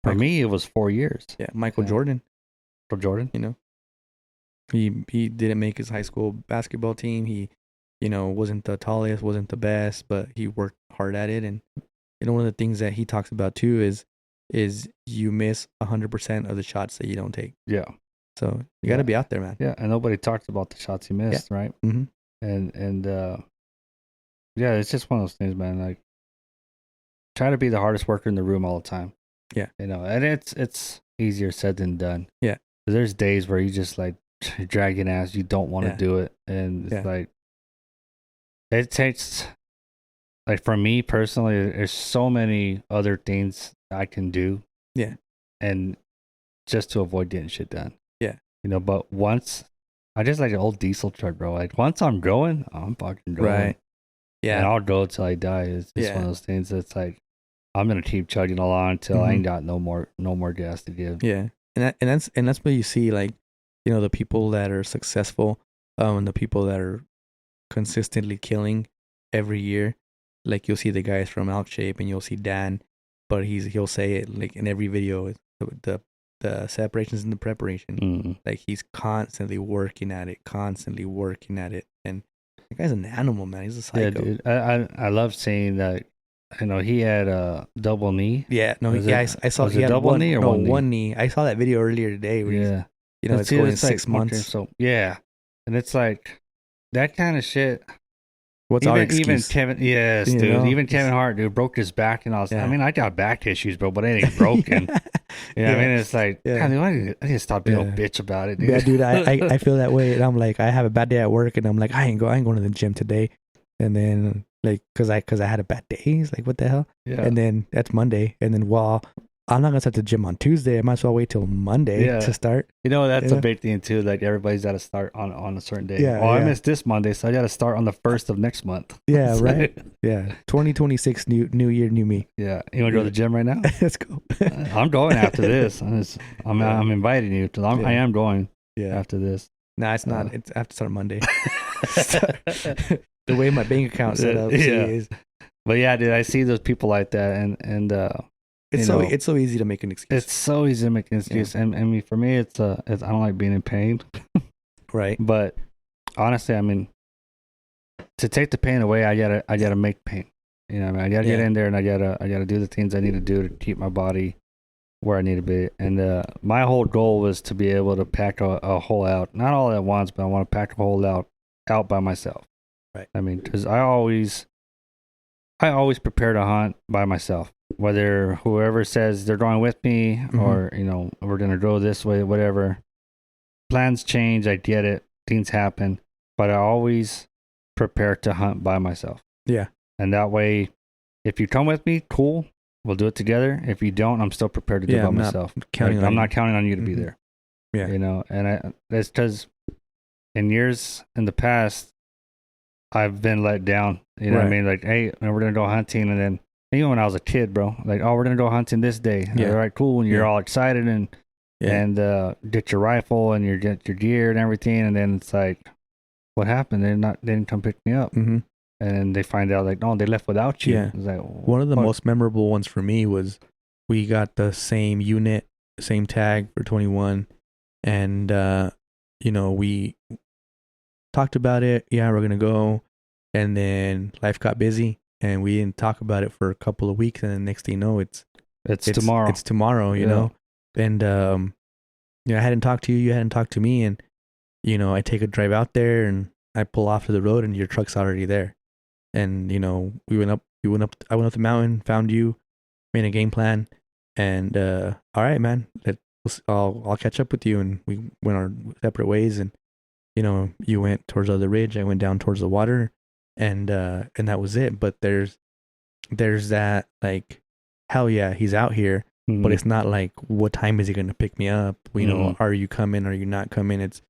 For me, it was 4 years. Yeah. Michael Jordan. He didn't make his high school basketball team. He, wasn't the tallest, wasn't the best, but he worked hard at it. And one of the things that he talks about too is you miss 100% of the shots that you don't take. Yeah. So you got to be out there, man. Yeah, and nobody talks about the shots he missed, right? And yeah, it's just one of those things, man. Like, try to be the hardest worker in the room all the time. Yeah, and it's easier said than done. Yeah, there's days where you just like dragging ass, you don't want to do it, and it's like it takes. Like, for me personally, there's so many other things I can do. Yeah, and just to avoid getting shit done. But once I just like an old diesel truck, bro. Like, once I'm going, I'm fucking going. Right. Yeah. And I'll go till I die. It's just one of those things that's like, I'm gonna keep chugging along until I ain't got no more gas to give. Yeah. that's where you see, like, the people that are successful, and the people that are consistently killing every year. Like, you'll see the guys from Out Shape, and you'll see Dan, but he'll say it like in every video, the separations and the preparation. Like, he's constantly working at it, and that guy's an animal, man. He's a psycho. Yeah, dude. I love seeing that. He had a double knee. Yeah, no, I saw was he it had double knee or one knee? one knee. I saw that video earlier today. Where Yeah, it's going in 6 months. So yeah, and it's like that kind of shit. What's our excuse? Even Kevin, yes, dude. Even Kevin Hart, dude, broke his back, and I I got back issues, bro, but it ain't broken. I mean, it's like, God, dude, I need to stop being a bitch about it, dude. Yeah, dude, I feel that way, and I'm like, I have a bad day at work, and I'm like, I ain't going to the gym today, and then like, cause I had a bad day. He's like, what the hell? Yeah. And then that's Monday, and then I'm not gonna start the gym on Tuesday. I might as well wait till Monday to start. That's a big thing too. Like, everybody's got to start on a certain day. Yeah. I missed this Monday, so I got to start on the 1st of next month. Yeah, right. Yeah, 2026, new year, new me. Yeah, you want to go to the gym right now? Let's go. I'm going after this. I'm inviting you to. I am going. Yeah. After this. Nah, it's not. It's I have to start Monday. The way my bank account set up. Is. But yeah, dude, I see those people like that, and it's so easy to make an excuse. It's so easy to make an excuse, and I mean, for me, it's I don't like being in pain, right? But honestly, I mean, to take the pain away, I gotta make pain. I mean, I gotta get in there, and I gotta do the things I need to do to keep my body where I need to be. And my whole goal was to be able to pack a hole out, not all at once, but I want to pack a hole out by myself. Right. I mean, because I always prepare to hunt by myself. Whether whoever says they're going with me, or we're gonna go this way, whatever. Plans change. I get it. Things happen, but I always prepare to hunt by myself. Yeah. And that way, if you come with me, cool. We'll do it together. If you don't, I'm still prepared to do it by myself. I'm not counting on you to be there. Yeah. And that's because in years in the past, I've been let down. You know what I mean? Like, hey, we're gonna go hunting, and then even when I was a kid, bro, like, oh, we're gonna go hunting this day. Yeah. All right, cool. And you're all excited and get your rifle and you get your gear and everything, and then it's like, what happened? They didn't come pick me up. And then they find out, like, no, they left without you. Yeah. It's like, one of the most memorable ones for me was we got the same unit, same tag for 21, and we talked about it. Yeah, we're gonna go, and then life got busy, and we didn't talk about it for a couple of weeks, and then next thing you know, it's tomorrow. It's tomorrow, you know, and I hadn't talked to you, you hadn't talked to me, and I take a drive out there, and I pull off to the road, and your truck's already there, and we went up. I went up the mountain, found you, made a game plan, and all right, man, I'll catch up with you, and we went our separate ways, and you went towards the other ridge, I went down towards the water, and that was it. But there's that, like, hell yeah, he's out here, but it's not like, what time is he gonna pick me up? Are you coming? Are you not coming? It's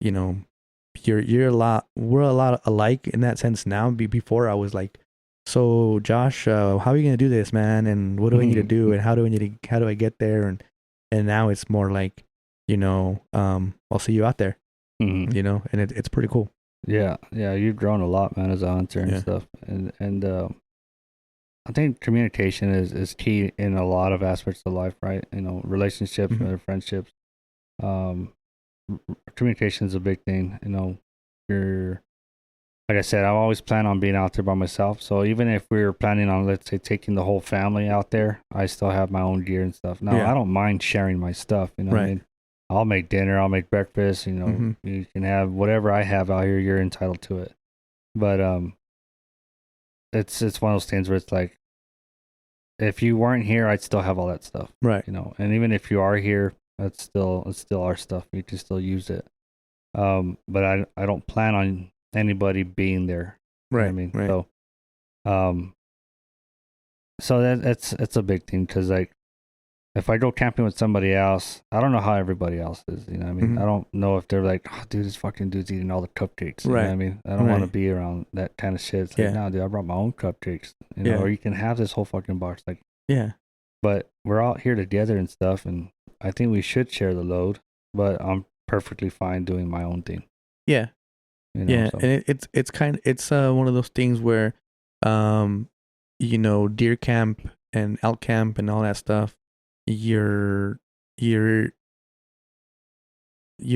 we're a lot alike in that sense now. Before I was like, so Josh, how are you gonna do this, man? And what do I need to do? And how do I get there? And now it's more like, I'll see you out there. And it's pretty cool. Yeah, you've grown a lot, man, as a hunter and stuff. And I think communication is key in a lot of aspects of life, right? Relationships, friendships. Communication is a big thing. You're, like I said, I always plan on being out there by myself. So even if we were planning on, let's say, taking the whole family out there, I still have my own gear and stuff. Now, I don't mind sharing my stuff. What I mean? I'll make dinner, I'll make breakfast, you can have whatever I have out here, you're entitled to it. But it's one of those things where it's like, if you weren't here, I'd still have all that stuff. Right. And even if you are here, it's still our stuff. You can still use it. But I don't plan on anybody being there. Right. I mean, right. So that's a big thing, because, like, if I go camping with somebody else, I don't know how everybody else is. I mean, I don't know if they're like, oh, dude, this fucking dude's eating all the cupcakes. You know what I mean? I don't want to be around that kind of shit. It's like, no, dude, I brought my own cupcakes. Or you can have this whole fucking box. Like, yeah. but we're out here together and stuff, and I think we should share the load. But I'm perfectly fine doing my own thing. Yeah. You know, Yeah, so. and it's one of those things where, deer camp and elk camp and all that stuff, you're you're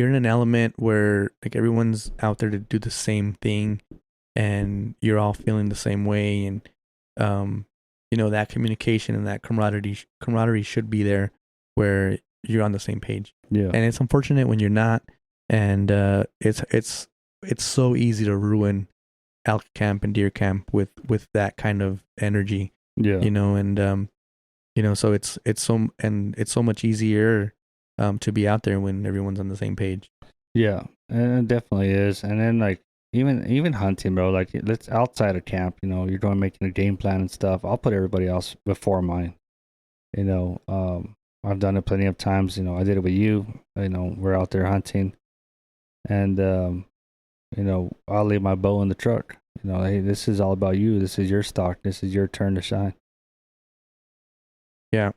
in an element where like everyone's out there to do the same thing, and you're all feeling the same way, and that communication and that camaraderie should be there, where you're on the same page. Yeah, And it's unfortunate when you're not, and it's so easy to ruin elk camp and deer camp with that kind of energy. yeah, And so it's so much easier to be out there when everyone's on the same page. yeah, and it definitely is. And then like even hunting, bro. Like let's outside of camp. You're going making a game plan and stuff. I'll put everybody else before mine. I've done it plenty of times. I did it with you. We're out there hunting, and I'll leave my bow in the truck. Hey, this is all about you. This is your stock. This is your turn to shine. Yeah.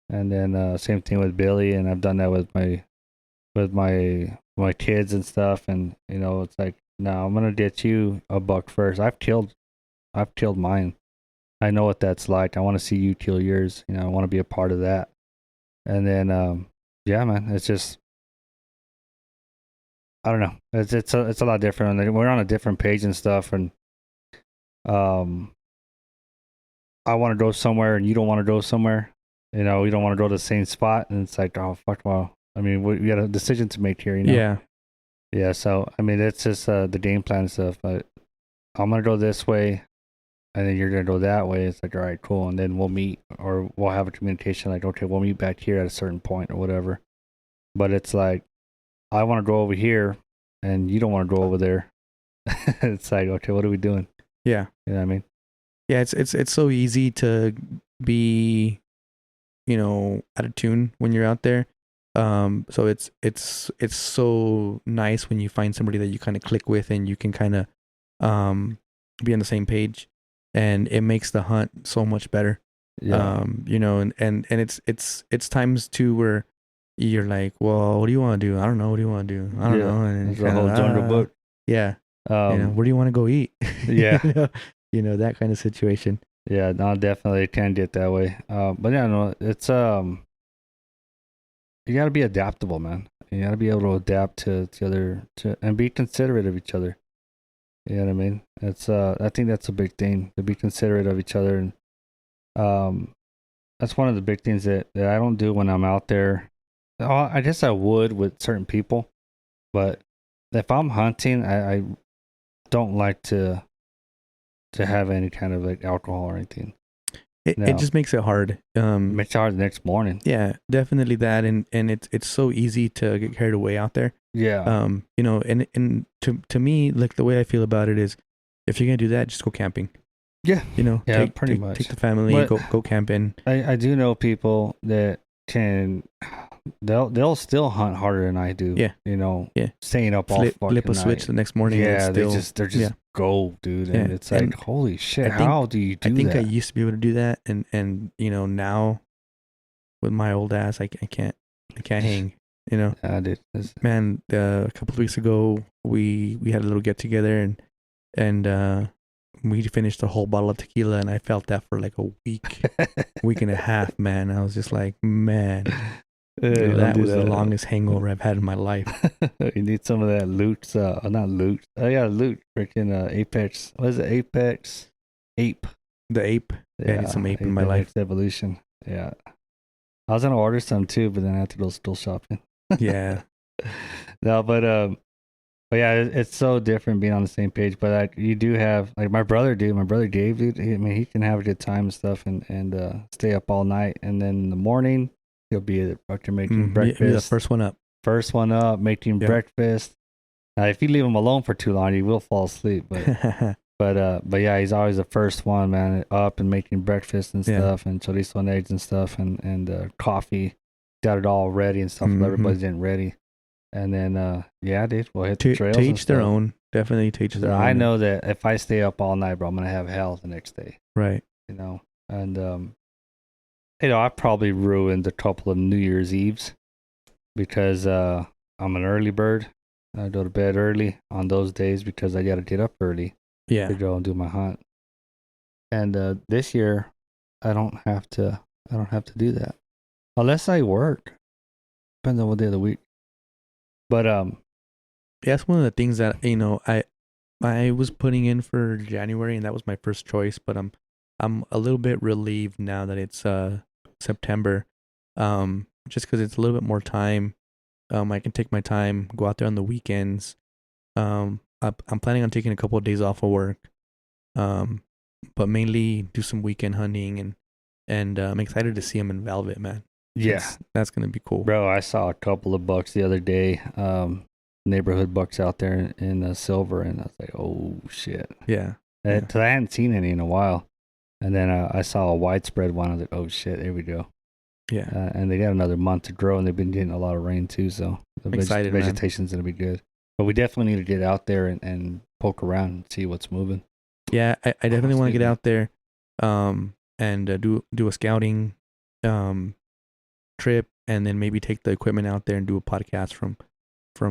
And then same thing with Billy, and I've done that with my kids and stuff. And it's like, no, I'm gonna get you a buck first. I've killed mine. I know what that's like. I want to see you kill yours. I want to be a part of that. And then yeah, man, it's just, I don't know. It's a lot different. We're on a different page and stuff, and I want to go somewhere, and you don't want to go somewhere. We don't want to go to the same spot, and it's like, oh fuck, well, I mean, we got a decision to make here. Yeah. Yeah. So I mean, it's just the game plan and stuff. But I'm gonna go this way, and then you're gonna go that way. It's like, all right, cool, and then we'll meet, or we'll have a communication. Like, okay, we'll meet back here at a certain point or whatever. But it's like, I want to go over here, and you don't want to go over there. It's like, okay, what are we doing? Yeah. You know what I mean? Yeah, it's so easy to be, out of tune when you're out there. So it's so nice when you find somebody that you kind of click with, and you can kind of be on the same page, and it makes the hunt so much better. Yeah. And it's times too where you're like, well, what do you want to do? I don't know. What do you want to do? I don't know. And it's a whole jungle book. Yeah. Where do you want to go eat? Yeah. That kind of situation. Yeah, no, definitely it can get that way. But yeah, no, it's you gotta be adaptable, man. You gotta be able to adapt to and be considerate of each other. You know what I mean? It's I think that's a big thing, to be considerate of each other, and that's one of the big things that I don't do when I'm out there. I guess I would with certain people, but if I'm hunting, I don't like to have any kind of like alcohol or anything. It just makes it hard. Makes it hard the next morning. Yeah, definitely that, and it's so easy to get carried away out there. Yeah. And to me, like the way I feel about it is, if you're gonna do that, just go camping. Yeah. Yeah, pretty much. Take the family, go camping. I do know people that they'll still hunt harder than I do. Yeah. Yeah. Staying up all fucking flip a night. switch the next morning. Yeah, they're just go, dude. And it's like, holy shit, how do you do that? I think I used to be able to do that, and now with my old ass, I can't hang. Yeah, dude. Man, a couple of weeks ago, we had a little get together, and we finished a whole bottle of tequila, and I felt that for like a week and a half, man. I was just like, man, that was the longest hangover I've had in my life. You need some of that loot, not loot. Oh yeah, loot, freaking Apex. What is it? Apex? Ape. The ape. Yeah, I need some ape in my life. Evolution. Yeah. I was gonna order some too, but then I had to go still shopping. Yeah. No, but yeah, it's so different being on the same page. But like, you do have, like, my brother Dave, dude. He can have a good time and stuff, and stay up all night, and then in the morning he'll be fucking making breakfast. Be the first one up, making breakfast. If you leave him alone for too long, he will fall asleep. But but yeah, he's always the first one, man, up and making breakfast and stuff, and chorizo and eggs and stuff, and coffee. Got it all ready and stuff. Everybody's getting ready. And then, yeah, dude, we'll hit the trails. To each their own. Definitely to each their own. I know that if I stay up all night, bro, I'm going to have hell the next day. Right. And I probably ruined a couple of New Year's Eves because I'm an early bird. I go to bed early on those days because I got to get up early Yeah. to go and do my hunt. And this year, I don't have to. I don't have to do that unless I work. Depends on what day of the week. But That's one of the things that I was putting in for January, and that was my first choice. But I'm a little bit relieved now that it's September, just because it's a little bit more time. I can take my time, go out there on the weekends. I'm planning on taking a couple of days off of work, but mainly do some weekend hunting, and I'm excited to see them in velvet, man. yeah, That's gonna be cool, bro, I saw a couple of bucks the other day. Neighborhood bucks out there in silver, and I was like, oh shit. Yeah. Because I hadn't seen any in a while. And then I saw a widespread one. I was like, oh shit, here we go. Yeah. And they got another month to grow, and they've been getting a lot of rain too. So the Excited, vegetation's going to be good. But we definitely need to get out there and poke around and see what's moving. Yeah, I definitely want to get out there, and do a scouting, trip, and then maybe take the equipment out there and do a podcast from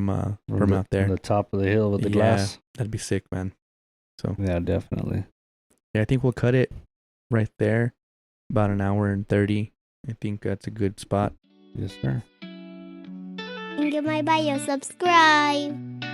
out there. From the top of the hill with the glass. That'd be sick, man. So Yeah, definitely. yeah, I think we'll cut it right there, about an hour and 30. I think that's a good spot. Yes, sir. Link in my bio. Subscribe.